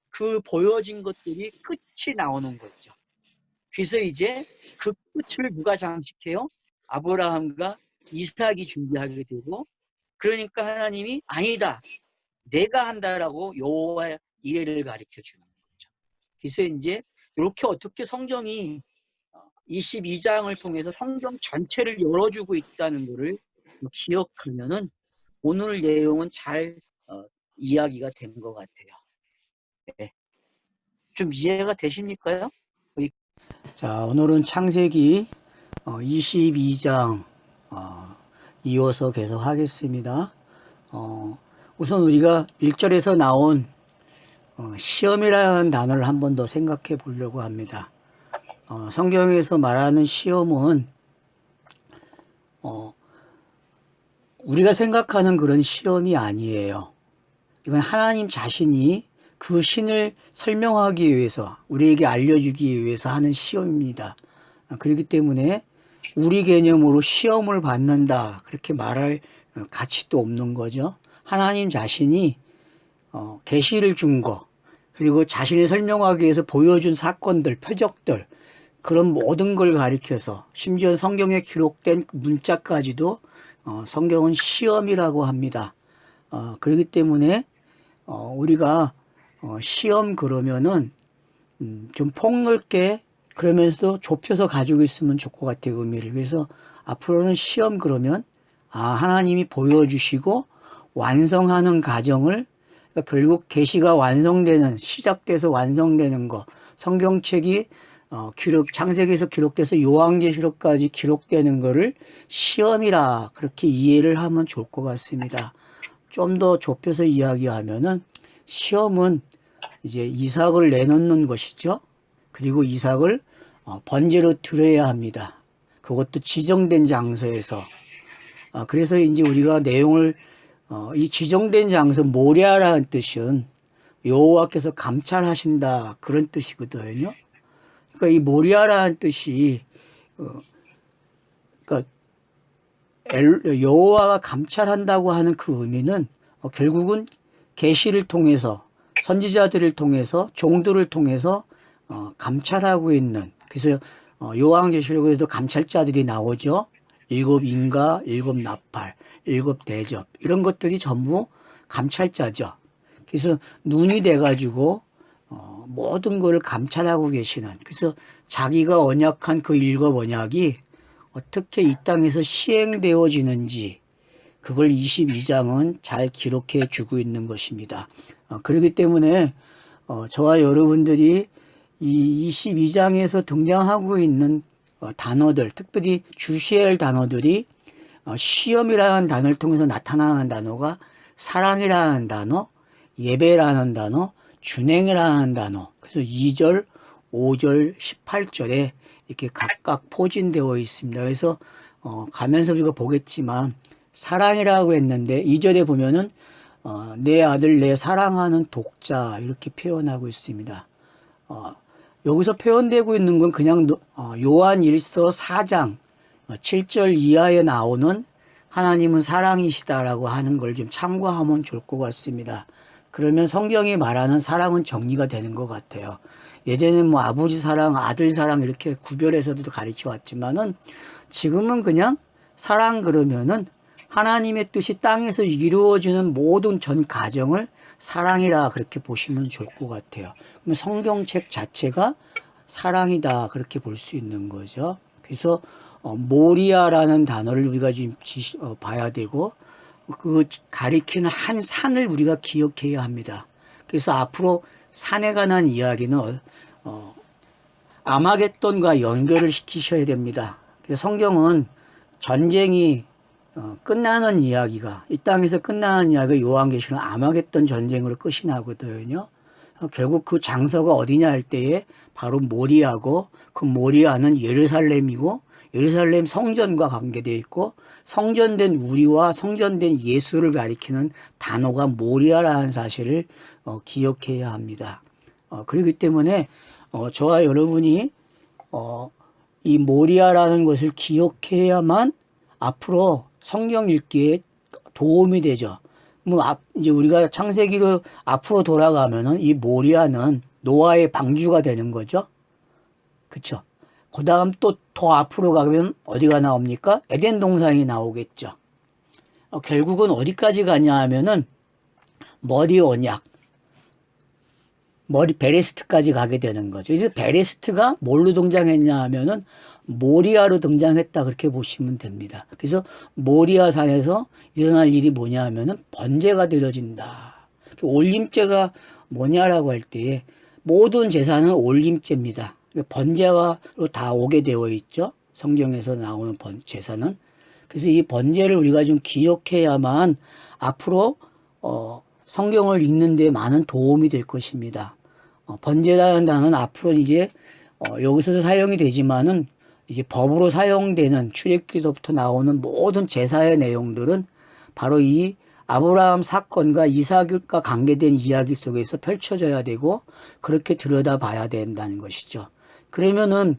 [SPEAKER 1] 그 보여진 것들이 끝이 나오는 거죠. 그래서 이제 그 끝을 누가 장식해요? 아브라함과 이삭이 준비하게 되고, 그러니까 하나님이 아니다, 내가 한다라고 여호와의 이레를 가르쳐 주는 거죠. 그래서 이제 이렇게 어떻게 성경이 22장을 통해서 성경 전체를 열어주고 있다는 것을 기억하면은 오늘 내용은 잘 이야기가 된 것 같아요. 네. 좀 이해가 되십니까요? 자, 오늘은 창세기 22장 이어서 계속 하겠습니다. 우선 우리가 1절에서 나온 시험이라는 단어를 한 번 더 생각해 보려고 합니다. 성경에서 말하는 시험은 우리가 생각하는 그런 시험이 아니에요. 이건 하나님 자신이 그 신을 설명하기 위해서, 우리에게 알려주기 위해서 하는 시험입니다. 그렇기 때문에 우리 개념으로 시험을 받는다, 그렇게 말할 가치도 없는 거죠. 하나님 자신이 계시를 준 거, 그리고 자신을 설명하기 위해서 보여준 사건들, 표적들, 그런 모든 걸 가리켜서, 심지어 성경에 기록된 문자까지도 성경은 시험이라고 합니다. 그렇기 때문에 우리가 시험 그러면은 좀 폭넓게, 그러면서도 좁혀서 가지고 있으면 좋을 것 같아요, 의미를. 그래서 앞으로는 시험 그러면 하나님이 보여주시고 완성하는 과정을, 그러니까 결국 계시가 완성되는, 시작돼서 완성되는 거, 성경책이 창세기에서 기록돼서 요한계시록까지 기록되는 거를 시험이라 그렇게 이해를 하면 좋을 것 같습니다. 좀 더 좁혀서 이야기하면은 시험은 이제 이삭을 내놓는 것이죠. 그리고 이삭을 번제로 드려야 합니다. 그것도 지정된 장소에서. 그래서 이제 우리가 내용을 이 지정된 장소, 모리아라는 뜻은 여호와께서 감찰하신다, 그런 뜻이거든요. 그러니까 이 모리아라는 뜻이 그러니까 여호와가 감찰한다고 하는 그 의미는 결국은 계시를 통해서, 선지자들을 통해서, 종들을 통해서 감찰하고 있는, 그래서 요한계시록에도 감찰자들이 나오죠. 7 인가, 7 나팔, 7 대접, 이런 것들이 전부 감찰자죠. 그래서 눈이 돼가지고 모든 걸 감찰하고 계시는, 그래서 자기가 언약한 그 7 언약이 어떻게 이 땅에서 시행되어지는지, 그걸 22장은 잘 기록해 주고 있는 것입니다. 그렇기 때문에 저와 여러분들이 이 22장에서 등장하고 있는 단어들, 특별히 주시해야 할 단어들이 시험이라는 단어를 통해서 나타나는 단어가 사랑이라는 단어, 예배라는 단어, 준행이라는 단어, 그래서 2절, 5절, 18절에 이렇게 각각 포진되어 있습니다. 그래서 가면서 우리가 보겠지만 사랑이라고 했는데 2절에 보면은 내 아들 내 사랑하는 독자, 이렇게 표현하고 있습니다. 여기서 표현되고 있는 건 그냥 요한 1서 4장 7절 이하에 나오는 하나님은 사랑이시다라고 하는 걸 좀 참고하면 좋을 것 같습니다. 그러면 성경이 말하는 사랑은 정리가 되는 것 같아요. 예전에는 뭐 아버지 사랑, 아들 사랑 이렇게 구별해서도 가르쳐 왔지만은 지금은 그냥 사랑 그러면은 하나님의 뜻이 땅에서 이루어지는 모든 전 과정을 사랑이라 그렇게 보시면 좋을 것 같아요. 그럼 성경책 자체가 사랑이다, 그렇게 볼 수 있는 거죠. 그래서 모리아라는 단어를 우리가 지금 봐야 되고, 그 가리키는 한 산을 우리가 기억해야 합니다. 그래서 앞으로 산에 관한 이야기는 아마겟돈과 연결을 시키셔야 됩니다. 그래서 성경은 전쟁이 끝나는 이야기가, 이 땅에서 끝나는 이야기가 요한계시록 아마겟돈 전쟁으로 끝이 나거든요. 결국 그 장소가 어디냐 할 때에 바로 모리아고, 그 모리아는 예루살렘이고, 예루살렘 성전과 관계되어 있고 성전된 우리와 성전된 예수를 가리키는 단어가 모리아라는 사실을 기억해야 합니다. 그렇기 때문에 저와 여러분이 이 모리아라는 것을 기억해야만 앞으로 성경 읽기에 도움이 되죠. 이제 우리가 창세기로 앞으로 돌아가면은 이 모리아는 노아의 방주가 되는 거죠. 그쵸? 그 다음 또 더 앞으로 가면 어디가 나옵니까? 에덴 동산이 나오겠죠. 결국은 어디까지 가냐 하면은 머리 언약, 머리 베레스트까지 가게 되는 거죠. 이제 베레스트가 뭘로 등장했냐 하면은 모리아로 등장했다 그렇게 보시면 됩니다. 그래서 모리아 산에서 일어날 일이 뭐냐 하면은 번제가 드려진다. 올림제가 뭐냐라고 할 때에 모든 제사는 올림제입니다. 번제로 다 오게 되어 있죠. 성경에서 나오는 제사는. 그래서 이 번제를 우리가 좀 기억해야만 앞으로 성경을 읽는 데 많은 도움이 될 것입니다. 번제라는 단어는 앞으로 이제 여기서도 사용이 되지만은 이제 법으로 사용되는 출애굽기서부터 나오는 모든 제사의 내용들은 바로 이 아브라함 사건과 이삭과 관계된 이야기 속에서 펼쳐져야 되고 그렇게 들여다봐야 된다는 것이죠. 그러면은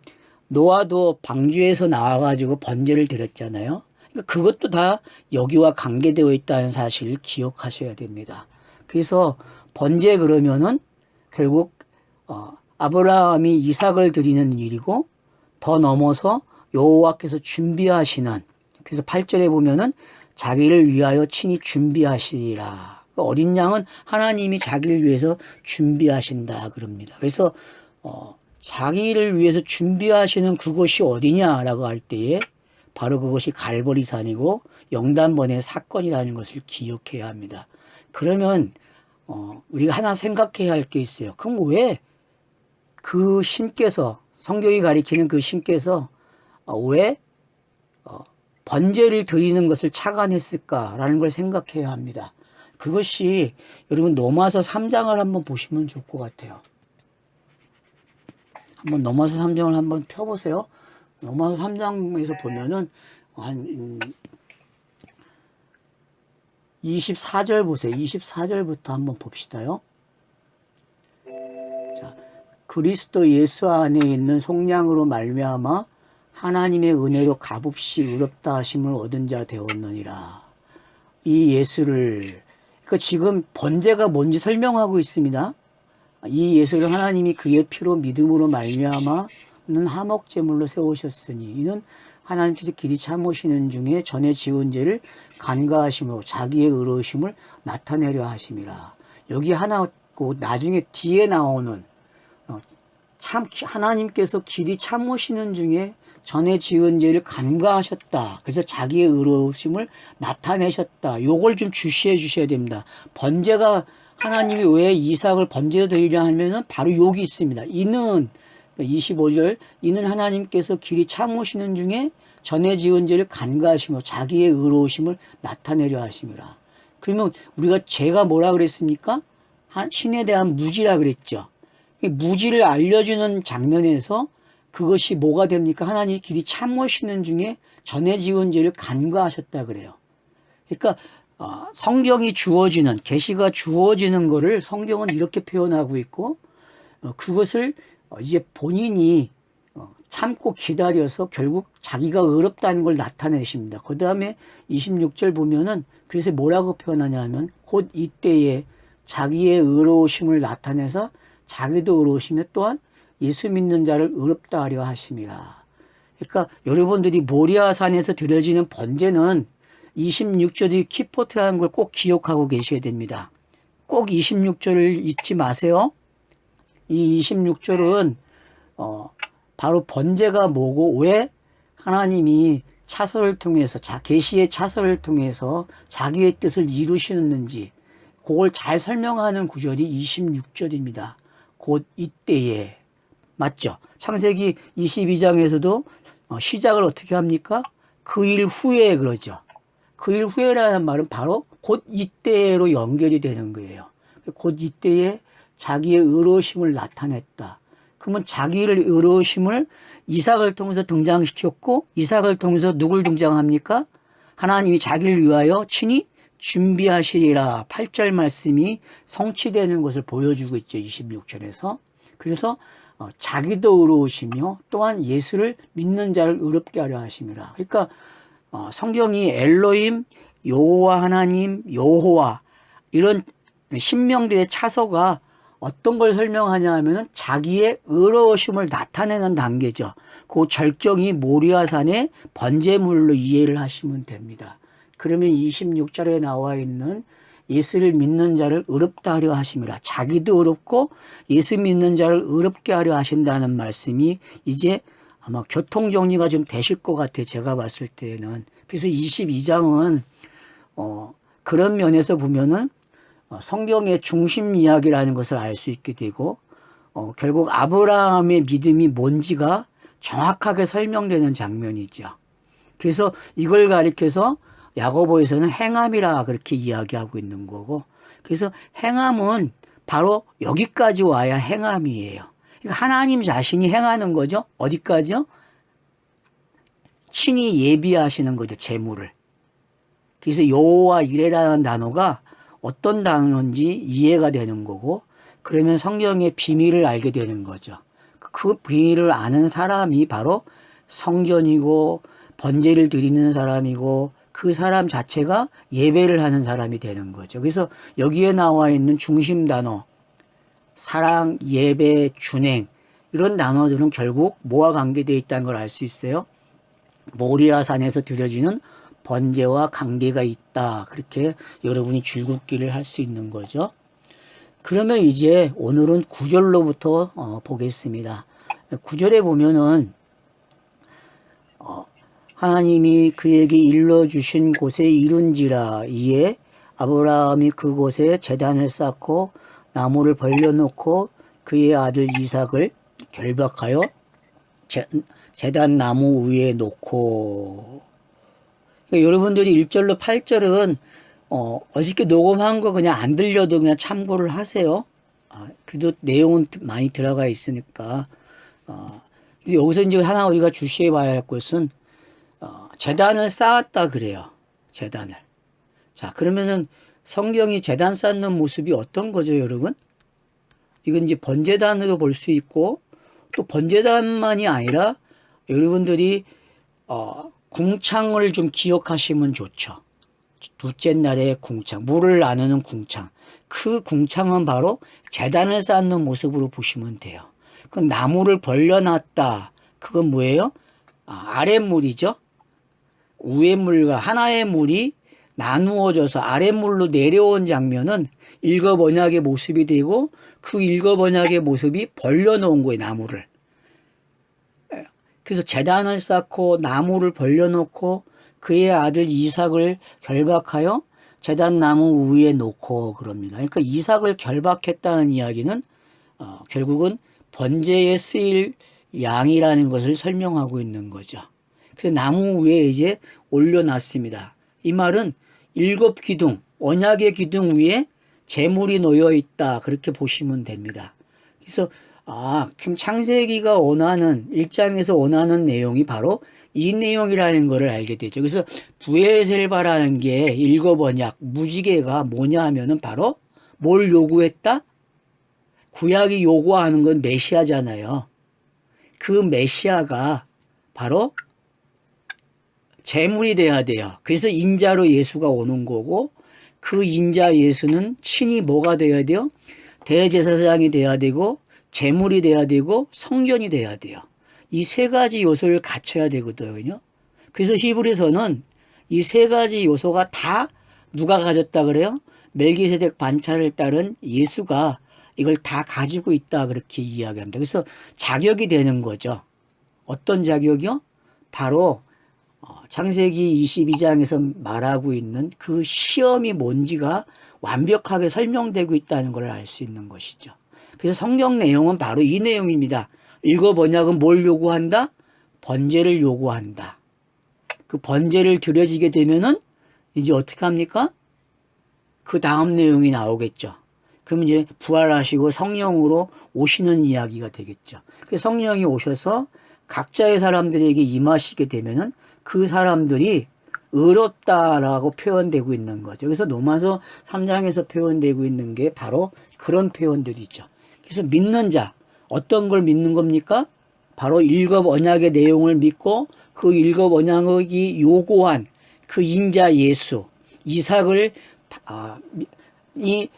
[SPEAKER 1] 노아도 방주에서 나와가지고 번제를 드렸잖아요. 그러니까 그것도 다 여기와 관계되어 있다는 사실을 기억하셔야 됩니다. 그래서 번제 그러면은 결국 아브라함이 이삭을 드리는 일이고 더 넘어서 여호와께서 준비하시는, 그래서 8절에 보면은 자기를 위하여 친히 준비하시리라. 어린 양은 하나님이 자기를 위해서 준비하신다 그럽니다. 그래서 자기를 위해서 준비하시는 그곳이 어디냐라고 할 때에 바로 그것이 갈보리산이고 영단번의 사건이라는 것을 기억해야 합니다. 그러면 우리가 하나 생각해야 할 게 있어요. 그럼 왜 그 신께서, 성경이 가리키는 그 신께서 왜 번제를 드리는 것을 착안했을까라는 걸 생각해야 합니다. 그것이 여러분 로마서 3장을 한번 보시면 좋을 것 같아요. 한번 로마서 3장을 한번 펴보세요. 로마서 3장에서 보면은 한 24절 보세요. 24절부터 한번 봅시다요. 자, 그리스도 예수 안에 있는 속량으로 말미암아 하나님의 은혜로 값없이 의롭다 하심을 얻은 자 되었느니라. 이 예수를, 그러니까 지금 번제가 뭔지 설명하고 있습니다. 이 예수를 하나님이 그의 피로 믿음으로 말미암아는 화목제물로 세우셨으니 이는 하나님께서 길이 참으시는 중에 전에 지은 죄를 간과하심으로 자기의 의로우심을 나타내려 하심이라. 여기 하나 있고 나중에 뒤에 나오는 참 하나님께서 길이 참으시는 중에 전에 지은 죄를 간과하셨다. 그래서 자기의 의로우심을 나타내셨다. 요걸 좀 주시해 주셔야 됩니다. 번제가 하나님이 왜 이삭을 번제로 드리려 하면은 바로 여기 있습니다. 이는 25절 이는 하나님께서 길이 참으시는 중에 전에 지은 죄를 간과하시며 자기의 의로우심을 나타내려 하심이라. 그러면 우리가 죄가 뭐라 그랬습니까? 신에 대한 무지라 그랬죠. 무지를 알려주는 장면에서 그것이 뭐가 됩니까? 하나님이 길이 참으시는 중에 전에 지은 죄를 간과하셨다 그래요. 그러니까 성경이 주어지는, 계시가 주어지는 거를 성경은 이렇게 표현하고 있고 그것을 이제 본인이 참고 기다려서 결국 자기가 의롭다는 걸 나타내십니다. 그 다음에 26절 보면은 그래서 뭐라고 표현하냐면 곧 이때에 자기의 의로우심을 나타내서 자기도 의로우시며 또한 예수 믿는 자를 의롭다 하려 하심이라. 그러니까 여러분들이 모리아산에서 드려지는 번제는 26절이 키포트라는 걸 꼭 기억하고 계셔야 됩니다. 꼭 26절을 잊지 마세요. 이 26절은 바로 번제가 뭐고 왜 하나님이 차서를 통해서 계시의 차서를 통해서 자기의 뜻을 이루시는지 그걸 잘 설명하는 구절이 26절입니다. 곧 이때에 맞죠? 창세기 22장에서도 시작을 어떻게 합니까? 그 일 후에 그러죠. 그 일 후에라는 말은 바로 곧 이때로 연결이 되는 거예요. 곧 이때에 자기의 의로우심을 나타냈다.
[SPEAKER 3] 그러면 자기를 의로우심을 이삭을 통해서 등장시켰고 이삭을 통해서 누굴 등장합니까? 하나님이 자기를 위하여 친히 준비하시리라 8절 말씀이 성취되는 것을 보여주고 있죠. 26절에서. 그래서 자기도 의로우시며 또한 예수를 믿는 자를 의롭게 하려 하심이라. 그러니까 성경이 엘로힘, 여호와 하나님, 여호와 이런 신명들의 차서가 어떤 걸 설명하냐 하면은 자기의 의로우심을 나타내는 단계죠. 그 절정이 모리아산의 번제물로 이해를 하시면 됩니다. 그러면 26절에 나와 있는 예수를 믿는 자를 의롭다 하려 하심이라. 자기도 의롭고 예수 믿는 자를 의롭게 하려 하신다는 말씀이 이제 아마 교통정리가 좀 되실 것 같아요. 제가 봤을 때는. 그래서 22장은 그런 면에서 보면은 성경의 중심 이야기라는 것을 알 수 있게 되고 결국 아브라함의 믿음이 뭔지가 정확하게 설명되는 장면이죠. 그래서 이걸 가리켜서 야고보에서는 행함이라 그렇게 이야기하고 있는 거고, 그래서 행함은 바로 여기까지 와야 행함이에요. 그러니까 하나님 자신이 행하는 거죠. 어디까지요? 친히 예비하시는 거죠. 재물을. 그래서 여호와 이레라는 단어가 어떤 단어인지 이해가 되는 거고, 그러면 성경의 비밀을 알게 되는 거죠. 그 비밀을 아는 사람이 바로 성전이고 번제를 드리는 사람이고 그 사람 자체가 예배를 하는 사람이 되는 거죠. 그래서 여기에 나와 있는 중심 단어 사랑, 예배, 준행 이런 단어들은 결국 뭐와 관계되어 있다는 걸 알 수 있어요. 모리아산에서 드려지는 번제와 관계가 있다. 그렇게 여러분이 줄긋기를 할 수 있는 거죠. 그러면 이제 오늘은 9절로부터 보겠습니다. 9절에 보면은 하나님이 그에게 일러주신 곳에 이른지라. 이에 아브라함이 그곳에 제단을 쌓고 나무를 벌려놓고 그의 아들 이삭을 결박하여 제단 나무 위에 놓고. 그러니까 여러분들이 1절로 8절은 어저께 녹음한 거 그냥 안 들려도 그냥 참고를 하세요. 그래도 내용은 많이 들어가 있으니까. 여기서 이제 하나 우리가 주시해 봐야 할 것은 제단을 쌓았다 그래요. 제단을. 자, 그러면은 성경이 제단 쌓는 모습이 어떤 거죠, 여러분? 이건 이제 번제단으로 볼 수 있고, 또 번제단만이 아니라 여러분들이 궁창을 좀 기억하시면 좋죠. 둘째 날에 궁창, 물을 나누는 궁창. 그 궁창은 바로 제단을 쌓는 모습으로 보시면 돼요. 그 나무를 벌려놨다. 그건 뭐예요? 아랫물이죠. 위의 물과 하나의 물이 나누어져서 아랫물로 내려온 장면은 일곱 언약의 모습이 되고, 그 일곱 언약의 모습이 벌려놓은 거예요, 나무를. 그래서 제단을 쌓고 나무를 벌려놓고 그의 아들 이삭을 결박하여 제단 나무 위에 놓고 그럽니다. 그러니까 이삭을 결박했다는 이야기는 결국은 번제에 쓰일 양이라는 것을 설명하고 있는 거죠. 그래서 나무 위에 이제 올려놨습니다. 이 말은 일곱 기둥, 언약의 기둥 위에 제물이 놓여 있다. 그렇게 보시면 됩니다. 그래서 그럼 창세기가 원하는 1장에서 원하는 내용이 바로 이 내용이라는 것을 알게 되죠. 그래서 부에셀바라는 게 일곱 언약 무지개가 뭐냐 하면은 바로 뭘 요구했다? 구약이 요구하는 건 메시아잖아요. 그 메시아가 바로 제물이 돼야 돼요. 그래서 인자로 예수가 오는 거고, 그 인자 예수는 친히 뭐가 돼야 돼요? 대제사장이 돼야 되고, 제물이 돼야 되고, 성전이 돼야 돼요. 이 세 가지 요소를 갖춰야 되거든요. 그래서 히브리서는 이 세 가지 요소가 다 누가 가졌다 그래요? 멜기세덱 반차를 따른 예수가 이걸 다 가지고 있다 그렇게 이야기합니다. 그래서 자격이 되는 거죠. 어떤 자격이요? 바로 창세기 22장에서 말하고 있는 그 시험이 뭔지가 완벽하게 설명되고 있다는 걸 알 수 있는 것이죠. 그래서 성경 내용은 바로 이 내용입니다. 일곱 언약은 뭘 요구한다? 번제를 요구한다. 그 번제를 드려지게 되면은 이제 어떻게 합니까? 그 다음 내용이 나오겠죠. 그럼 이제 부활하시고 성령으로 오시는 이야기가 되겠죠. 그 성령이 오셔서 각자의 사람들에게 임하시게 되면은 그 사람들이 의롭다라고 표현되고 있는 거죠. 그래서 로마서 3장에서 표현되고 있는 게 바로 그런 표현들이죠. 그래서 믿는 자, 어떤 걸 믿는 겁니까? 바로 일곱 언약의 내용을 믿고 그 일곱 언약이 요구한 그 인자 예수, 이삭을 이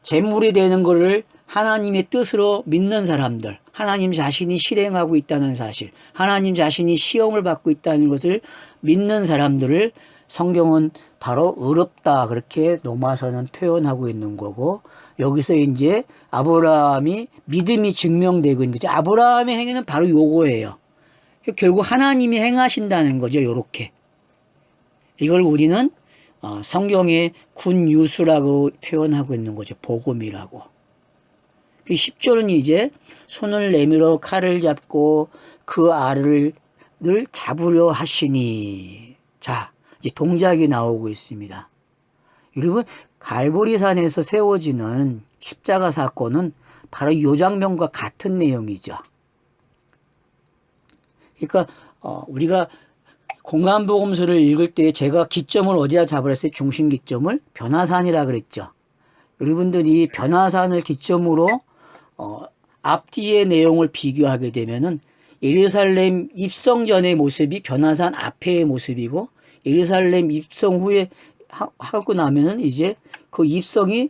[SPEAKER 3] 제물이 되는 것을 하나님의 뜻으로 믿는 사람들, 하나님 자신이 실행하고 있다는 사실, 하나님 자신이 시험을 받고 있다는 것을 믿는 사람들을 성경은 바로 의롭다 그렇게 로마서는 표현하고 있는 거고, 여기서 이제 아브라함이 믿음이 증명되고 있는 거죠. 아브라함의 행위는 바로 요거예요. 결국 하나님이 행하신다는 거죠. 요렇게. 이걸 우리는 성경의 굿뉴스라고 표현하고 있는 거죠. 복음이라고. 그 10절은 이제 손을 내밀어 칼을 잡고 그 알을 잡으려 하시니. 자, 이제 동작이 나오고 있습니다. 여러분, 갈보리산에서 세워지는 십자가 사건은 바로 이 장면과 같은 내용이죠. 그러니까 우리가 공간복음서를 읽을 때 제가 기점을 어디다 잡으랬어요? 중심 기점을 변화산이라 그랬죠. 여러분들이 변화산을 기점으로 앞뒤의 내용을 비교하게 되면은 예루살렘 입성 전의 모습이 변화산 앞의 모습이고, 예루살렘 입성 후에 하고 나면은 이제 그 입성이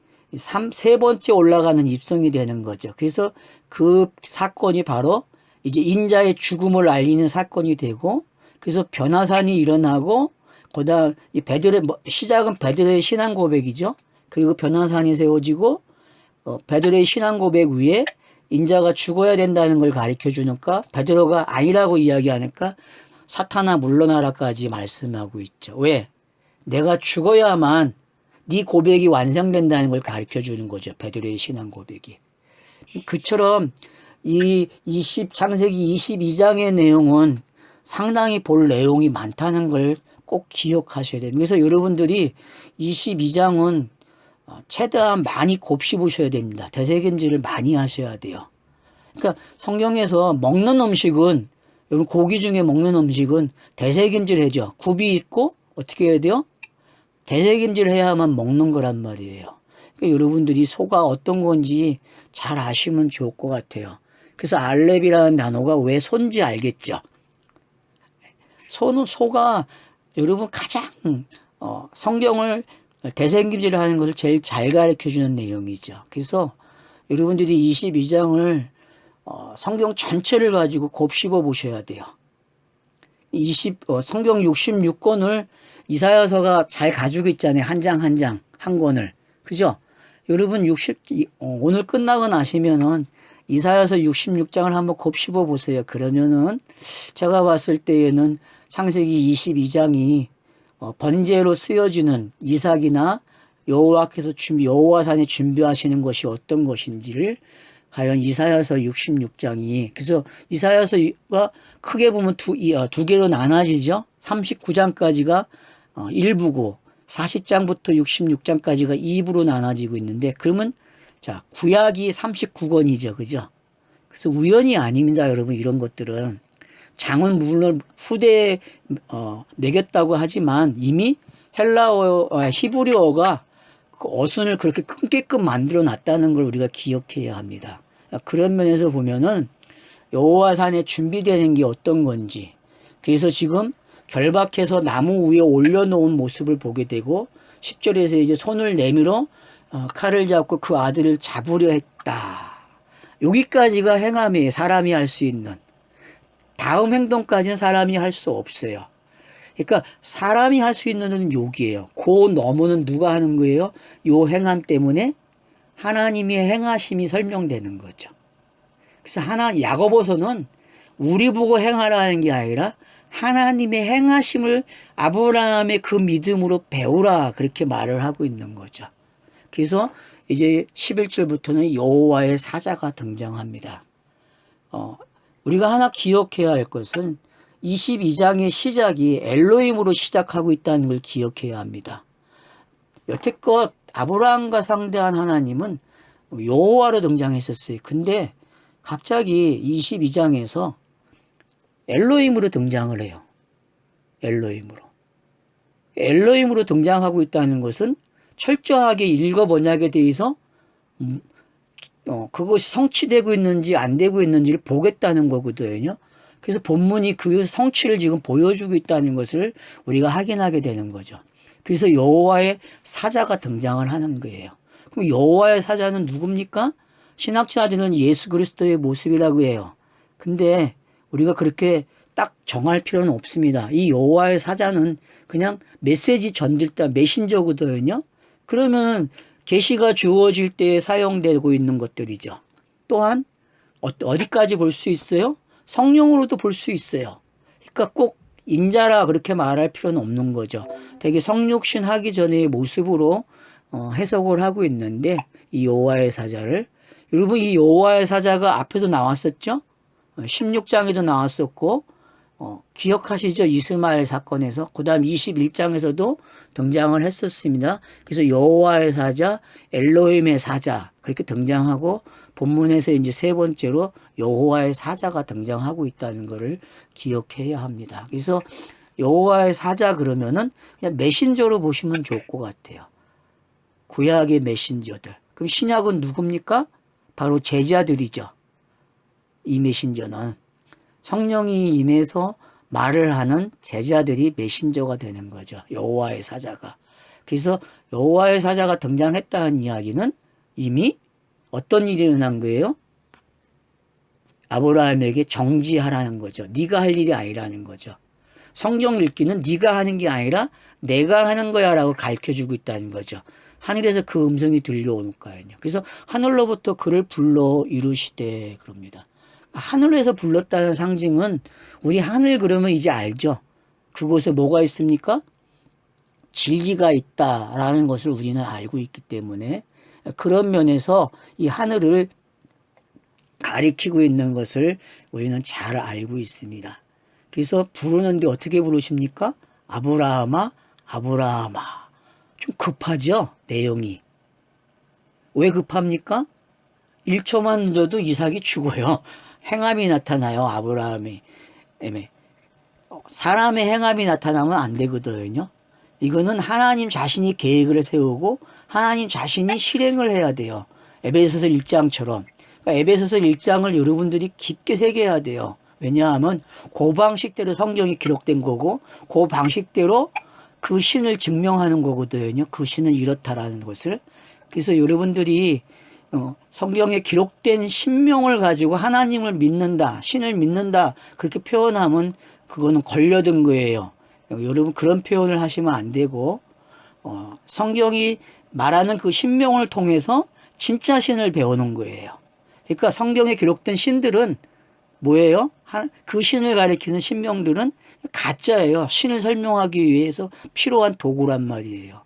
[SPEAKER 3] 세 번째 올라가는 입성이 되는 거죠. 그래서 그 사건이 바로 이제 인자의 죽음을 알리는 사건이 되고, 그래서 변화산이 일어나고, 그다음 이 베드레 시작은 베드레의 신앙 고백이죠. 그리고 변화산이 세워지고, 베드레의 신앙 고백 위에 인자가 죽어야 된다는 걸 가르쳐 주니까 베드로가 아니라고 이야기하니까 사탄아 물러나라까지 말씀하고 있죠. 왜? 내가 죽어야만 네 고백이 완성된다는 걸 가르쳐 주는 거죠. 베드로의 신앙 고백이. 그처럼 이 창세기 22장의 내용은 상당히 볼 내용이 많다는 걸 꼭 기억하셔야 됩니다. 그래서 여러분들이 22장은 최대한 많이 곱씹으셔야 됩니다. 되새김질을 많이 하셔야 돼요. 그러니까 성경에서 먹는 음식은, 여러분 고기 중에 먹는 음식은 되새김질 해죠. 굽이 있고 어떻게 해야 돼요? 되새김질 해야만 먹는 거란 말이에요. 그러니까 여러분들이 소가 어떤 건지 잘 아시면 좋을 것 같아요. 그래서 알렙이라는 단어가 왜 소인지 알겠죠? 소가 여러분 가장 성경을 되새김질을 하는 것을 제일 잘 가르쳐주는 내용이죠. 그래서 여러분들이 22장을 성경 전체를 가지고 곱씹어 보셔야 돼요. 성경 66권을 이사야서가 잘 가지고 있잖아요. 한 장 한 장, 한 권을. 그죠? 여러분 오늘 끝나고 나시면은 이사야서 66장을 한번 곱씹어 보세요. 그러면은 제가 봤을 때에는 창세기 22장이 번제로 쓰여지는 이삭이나 여호와산에 준비하시는 것이 어떤 것인지를 과연 이사야서 66장이, 그래서 이사야서가 크게 보면 두 개로 나눠지죠. 39장까지가 1부고 40장부터 66장까지가 2부로 나눠지고 있는데, 그러면 자, 구약이 39권이죠. 그죠? 그래서 우연이 아닙니다. 여러분, 이런 것들은. 장은 물론 후대에 매겼다고 하지만 이미 히브리어가 그 어순을 그렇게 끊게끔 만들어 놨다는 걸 우리가 기억해야 합니다. 그런 면에서 보면은 여호와산에 준비되는 게 어떤 건지, 그래서 지금 결박해서 나무 위에 올려놓은 모습을 보게 되고, 10절에서 이제 손을 내밀어 칼을 잡고 그 아들을 잡으려 했다. 여기까지가 행함이에요. 사람이 할 수 있는. 다음 행동까지는 사람이 할 수 없어요. 그러니까 사람이 할 수 있는 건 여기예요. 그 너머는 누가 하는 거예요? 요 행함 때문에 하나님의 행하심이 설명되는 거죠. 그래서 야고보서는 우리 보고 행하라는 게 아니라 하나님의 행하심을 아브라함의 그 믿음으로 배우라, 그렇게 말을 하고 있는 거죠. 그래서 이제 11절부터는 여호와의 사자가 등장합니다. 우리가 하나 기억해야 할 것은 22장의 시작이 엘로힘으로 시작하고 있다는 걸 기억해야 합니다. 여태껏 아브라함과 상대한 하나님은 여호와로 등장했었어요. 근데 갑자기 22장에서 엘로힘으로 등장을 해요. 엘로힘으로. 엘로힘으로 등장하고 있다는 것은 철저하게 일거 번역에 대해서 그것이 성취되고 있는지 안 되고 있는지를 보겠다는 거거든요. 그래서 본문이 그 성취를 지금 보여주고 있다는 것을 우리가 확인하게 되는 거죠. 그래서 여호와의 사자가 등장을 하는 거예요. 그럼 여호와의 사자는 누굽니까? 신학자들은 예수 그리스도의 모습이라고 해요. 근데 우리가 그렇게 딱 정할 필요는 없습니다. 이 여호와의 사자는 그냥 메시지 전달자 메신저거든요. 그러면 계시가 주어질 때에 사용되고 있는 것들이죠. 또한 어디까지 볼 수 있어요? 성령으로도 볼 수 있어요. 그러니까 꼭 인자라 그렇게 말할 필요는 없는 거죠. 되게 성육신 하기 전의 모습으로 해석을 하고 있는데 이 여호와의 사자를 여러분 이 여호와의 사자가 앞에도 나왔었죠. 16장에도 나왔었고 기억하시죠? 이스마엘 사건에서 그 다음 21장에서도 등장을 했었습니다. 그래서 여호와의 사자, 엘로힘의 사자 그렇게 등장하고 본문에서 이제 세 번째로 여호와의 사자가 등장하고 있다는 것을 기억해야 합니다. 그래서 여호와의 사자 그러면은 그냥 메신저로 보시면 좋을 것 같아요. 구약의 메신저들. 그럼 신약은 누굽니까? 바로 제자들이죠. 이 메신저는 성령이 임해서 말을 하는 제자들이 메신저가 되는 거죠. 여호와의 사자가. 그래서 여호와의 사자가 등장했다는 이야기는 이미 어떤 일이 일어난 거예요? 아브라함에게 정지하라는 거죠. 네가 할 일이 아니라는 거죠. 성경 읽기는 네가 하는 게 아니라 내가 하는 거야 라고 가르쳐주고 있다는 거죠. 하늘에서 그 음성이 들려오니까요. 그래서 하늘로부터 그를 불러 이루시되 그럽니다. 하늘에서 불렀다는 상징은 우리 하늘 그러면 이제 알죠. 그곳에 뭐가 있습니까? 진리가 있다라는 것을 우리는 알고 있기 때문에 그런 면에서 이 하늘을 가리키고 있는 것을 우리는 잘 알고 있습니다. 그래서 부르는데 어떻게 부르십니까? 아브라함아, 아브라함아. 좀 급하죠? 내용이. 왜 급합니까? 1초만 늦어도 이삭이 죽어요. 행함이 나타나요. 아브라함이. 사람의 행함이 나타나면 안 되거든요. 이거는 하나님 자신이 계획을 세우고 하나님 자신이 실행을 해야 돼요. 에베소서 1장처럼. 그러니까 에베소서 1장을 여러분들이 깊게 새겨야 돼요. 왜냐하면 그 방식대로 성경이 기록된 거고 그 방식대로 그 신을 증명하는 거거든요. 그 신은 이렇다라는 것을. 그래서 여러분들이 성경에 기록된 신명을 가지고 하나님을 믿는다, 신을 믿는다 그렇게 표현하면 그거는 걸려든 거예요. 여러분 그런 표현을 하시면 안 되고 성경이 말하는 그 신명을 통해서 진짜 신을 배우는 거예요. 그러니까 성경에 기록된 신들은 뭐예요? 그 신을 가리키는 신명들은 가짜예요. 신을 설명하기 위해서 필요한 도구란 말이에요.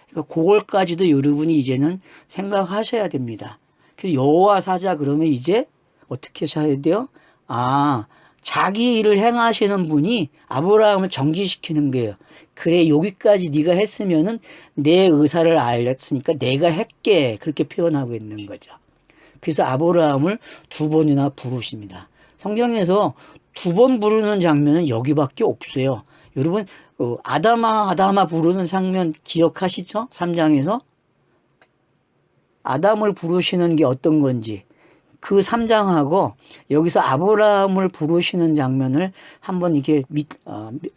[SPEAKER 3] 그러니까 그걸까지도 여러분이 이제는 생각하셔야 됩니다. 그래서 여호와 사자 그러면 이제 어떻게 하셔야 돼요? 자기 일을 행하시는 분이 아브라함을 정지시키는 거예요. 그래 여기까지 네가 했으면은 내 의사를 알렸으니까 내가 할게 그렇게 표현하고 있는 거죠. 그래서 아브라함을 2번이나 부르십니다. 성경에서 2번 부르는 장면은 여기밖에 없어요. 여러분 아담아 아담아 부르는 장면 기억하시죠? 3장에서 아담을 부르시는 게 어떤 건지 그 3장하고 여기서 아브라함을 부르시는 장면을 한번 이렇게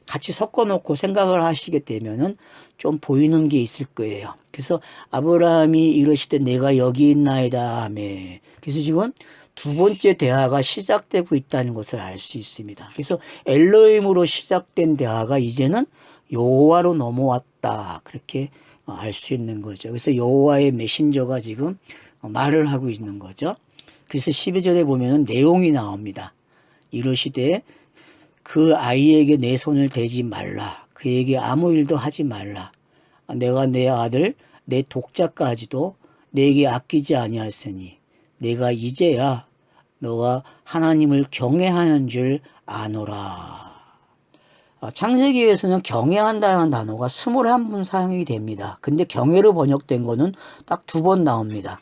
[SPEAKER 3] 같이 섞어 놓고 생각을 하시게 되면은 좀 보이는 게 있을 거예요. 그래서 아브라함이 이르시되 내가 여기 있나이다 하며 그래서 지금 2번째 대화가 시작되고 있다는 것을 알 수 있습니다. 그래서 엘로힘으로 시작된 대화가 이제는 여호와로 넘어왔다 그렇게 알 수 있는 거죠. 그래서 여호와의 메신저가 지금 말을 하고 있는 거죠. 그래서 12절에 보면 내용이 나옵니다. 이르시되 그 아이에게 내 손을 대지 말라. 그에게 아무 일도 하지 말라. 내가 내 아들 내 독자까지도 내게 아끼지 아니하였으니 내가 이제야 너가 하나님을 경외하는 줄 아노라. 창세기에서는 경외한다는 단어가 21번 사용이 됩니다. 근데 경외로 번역된 거는 딱 2번 나옵니다.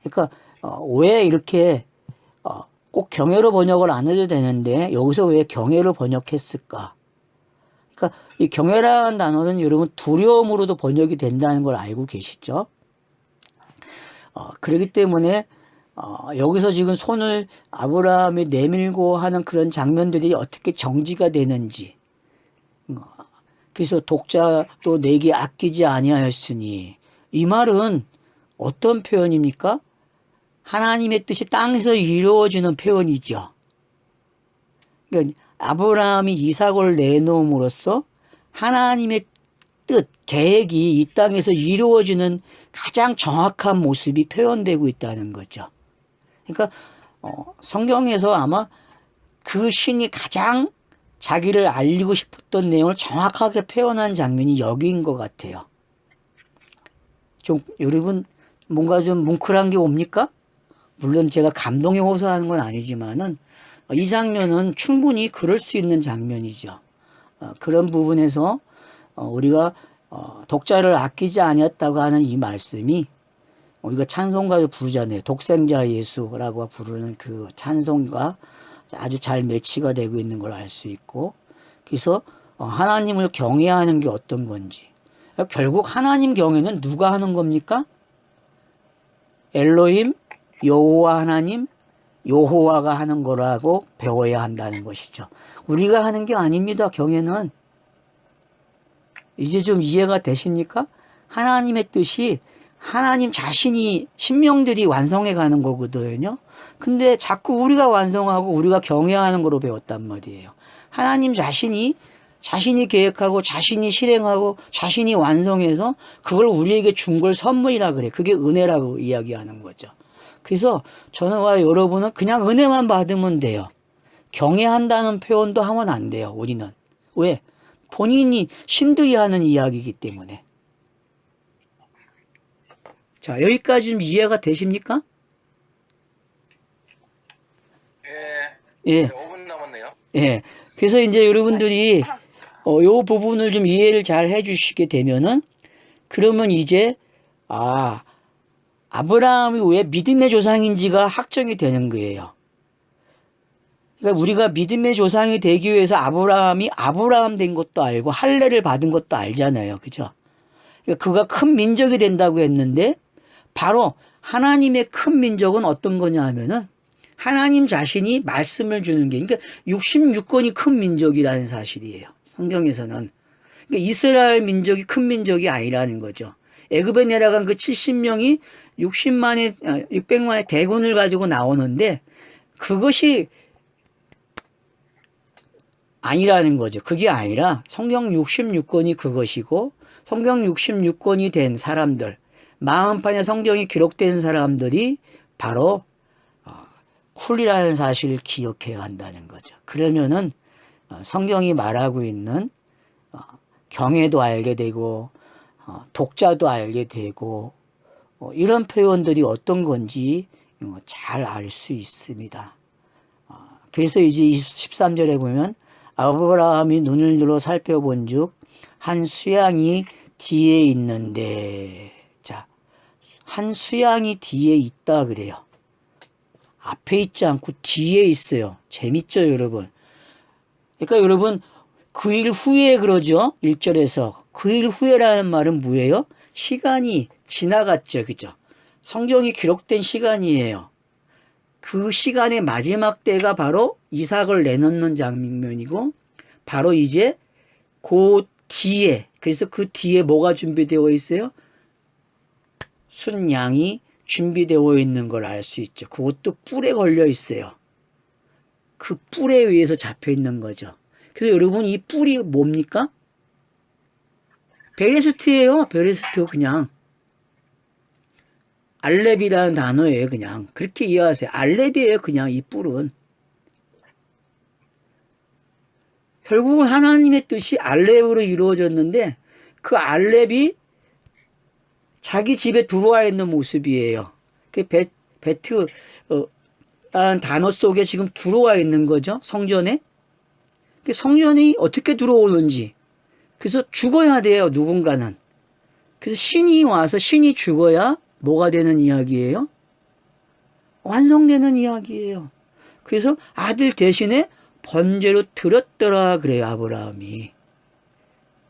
[SPEAKER 3] 그러니까 왜 이렇게 꼭 경애로 번역을 안 해도 되는데 여기서 왜 경애로 번역했을까? 그러니까 이 경애라는 단어는 여러분 두려움으로도 번역이 된다는 걸 알고 계시죠? 그렇기 때문에 여기서 지금 손을 아브라함이 내밀고 하는 그런 장면들이 어떻게 정지가 되는지, 그래서 독자도 내게 아끼지 아니하였으니, 이 말은 어떤 표현입니까? 하나님의 뜻이 땅에서 이루어지는 표현이죠. 그러니까 아브라함이 이삭을 내놓음으로써 하나님의 뜻, 계획이 이 땅에서 이루어지는 가장 정확한 모습이 표현되고 있다는 거죠. 그러니까 성경에서 아마 그 신이 가장 자기를 알리고 싶었던 내용을 정확하게 표현한 장면이 여기인 것 같아요. 좀 여러분 뭔가 좀 뭉클한 게 옵니까? 물론 제가 감동에 호소하는 건 아니지만은 이 장면은 충분히 그럴 수 있는 장면이죠. 그런 부분에서 우리가 독자를 아끼지 아니었다고 하는 이 말씀이 우리가 찬송가도 부르잖아요. 독생자 예수라고 부르는 그 찬송가 아주 잘 매치가 되고 있는 걸 알 수 있고, 그래서 하나님을 경외하는 게 어떤 건지, 결국 하나님 경외는 누가 하는 겁니까? 엘로힘, 여호와 하나님, 여호와가 하는 거라고 배워야 한다는 것이죠. 우리가 하는 게 아닙니다. 경외는. 이제 좀 이해가 되십니까? 하나님의 뜻이 하나님 자신이 신명들이 완성해 가는 거거든요. 근데 자꾸 우리가 완성하고 우리가 경외하는 거로 배웠단 말이에요. 하나님 자신이 계획하고 자신이 실행하고 자신이 완성해서 그걸 우리에게 준 걸 선물이라 그래. 그게 은혜라고 이야기하는 거죠. 그래서 저와 여러분은 그냥 은혜만 받으면 돼요. 경외한다는 표현도 하면 안 돼요. 우리는. 왜? 본인이 신들이 하는 이야기이기 때문에. 자, 여기까지 좀 이해가 되십니까? 예.
[SPEAKER 4] 5분 남았네요.
[SPEAKER 3] 예. 그래서 이제 여러분들이 요 부분을 좀 이해를 잘 해주시게 되면은, 그러면 이제 아브라함이 왜 믿음의 조상인지가 확정이 되는 거예요. 그러니까 우리가 믿음의 조상이 되기 위해서 아브라함이 아브라함 된 것도 알고 할례를 받은 것도 알잖아요. 그죠? 그러니까 그가 큰 민족이 된다고 했는데, 바로 하나님의 큰 민족은 어떤 거냐 하면은 하나님 자신이 말씀을 주는 게, 그러니까 66권이 큰 민족이라는 사실이에요. 성경에서는. 그러니까 이스라엘 민족이 큰 민족이 아니라는 거죠. 애굽에 내려간 그 70명이 600만의 대군을 가지고 나오는데 그것이 아니라는 거죠. 그게 아니라 성경 66권이 그것이고, 성경 66권이 된 사람들, 마음판에 성경이 기록된 사람들이 바로 쿨이라는 사실을 기억해야 한다는 거죠. 그러면은 성경이 말하고 있는 경애도 알게 되고 독자도 알게 되고 이런 표현들이 어떤 건지 잘 알 수 있습니다. 그래서 이제 13절에 보면 아브라함이 눈을 들어 살펴본 즉 한 수양이 뒤에 있는데, 자, 한 수양이 뒤에 있다 그래요. 앞에 있지 않고 뒤에 있어요. 재밌죠, 여러분? 그러니까 여러분, 그 일 후에 그러죠. 1절에서. 그 일 후에라는 말은 뭐예요? 시간이 지나갔죠. 그죠? 성경이 기록된 시간이에요. 그 시간의 마지막 때가 바로 이삭을 내놓는 장면이고, 바로 이제 그 뒤에, 그래서 그 뒤에 뭐가 준비되어 있어요? 순양이 준비되어 있는 걸 알 수 있죠. 그것도 뿔에 걸려 있어요. 그 뿔에 의해서 잡혀 있는 거죠. 그래서 여러분, 이 뿔이 뭡니까? 베레스트예요. 베레스트. 그냥 알렙이라는 단어예요. 그냥 그렇게 이해하세요. 알렙이에요. 그냥 이 뿔은. 결국은 하나님의 뜻이 알렙으로 이루어졌는데, 그 알렙이 자기 집에 들어와 있는 모습이에요. 그 라는 단어 속에 지금 들어와 있는 거죠. 성전에. 그 성전이 어떻게 들어오는지. 그래서 죽어야 돼요. 누군가는. 그래서 신이 와서 신이 죽어야 뭐가 되는 이야기예요? 완성되는 이야기예요. 그래서 아들 대신에 번제로 드렸더라 그래요, 아브라함이.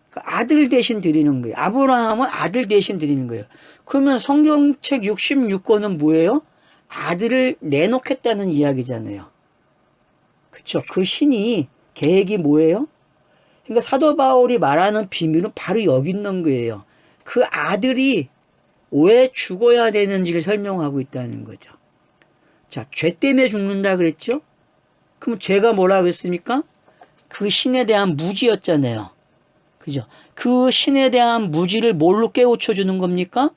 [SPEAKER 3] 그러니까 아들 대신 드리는 거예요. 아브라함은 아들 대신 드리는 거예요. 그러면 성경책 66권은 뭐예요? 아들을 내놓겠다는 이야기잖아요. 그쵸? 그 신이 계획이 뭐예요? 그러니까 사도 바울이 말하는 비밀은 바로 여기 있는 거예요. 그 아들이 왜 죽어야 되는지를 설명하고 있다는 거죠. 자, 죄 때문에 죽는다 그랬죠? 그럼 죄가 뭐라고 했습니까? 그 신에 대한 무지였잖아요. 그죠? 그 신에 대한 무지를 뭘로 깨우쳐 주는 겁니까?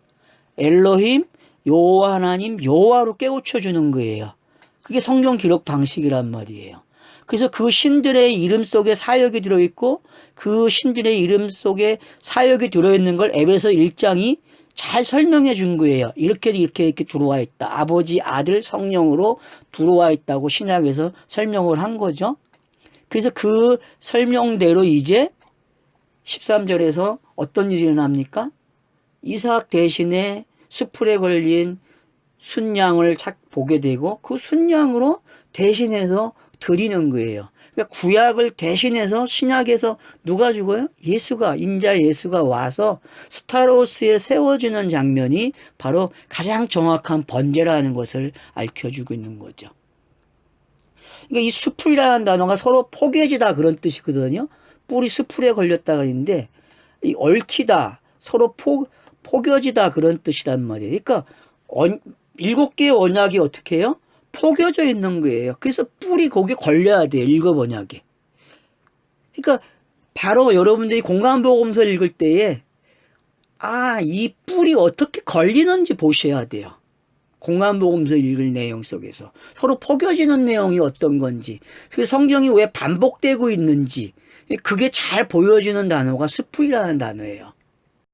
[SPEAKER 3] 엘로힘, 여호와 하나님, 여호와로 깨우쳐 주는 거예요. 그게 성경 기록 방식이란 말이에요. 그래서 그 신들의 이름 속에 사역이 들어있고 그 신들의 이름 속에 사역이 들어있는 걸 에베소 1장이 잘 설명해 준 거예요. 이렇게 들어와 있다. 아버지, 아들, 성령으로 들어와 있다고 신약에서 설명을 한 거죠. 그래서 그 설명대로 이제 13절에서 어떤 일이 일어납니까? 이삭 대신에 수풀에 걸린 순양을 보게 되고 그 순양으로 대신해서 드리는 거예요. 그러니까 구약을 대신해서 신약에서 누가 죽어요? 예수가, 인자 예수가 와서 스타로스에 세워지는 장면이 바로 가장 정확한 번제라는 것을 알려주고 있는 거죠. 그러니까 이 수풀이라는 단어가 서로 포개지다 그런 뜻이거든요. 뿔이 수풀에 걸렸다가 있는데 이 얽히다, 서로 포겨지다 그런 뜻이란 말이에요. 그러니까 7개의 언약이 어떻게 해요? 포겨져 있는 거예요. 그래서 뿔이 거기에 걸려야 돼요. 읽어번약에. 그러니까 바로 여러분들이 공간복음서 읽을 때에 이 뿔이 어떻게 걸리는지 보셔야 돼요. 공간복음서 읽을 내용 속에서 서로 포겨지는 내용이 어떤 건지, 그 성경이 왜 반복되고 있는지 그게 잘 보여지는 단어가 수풀이라는 단어예요.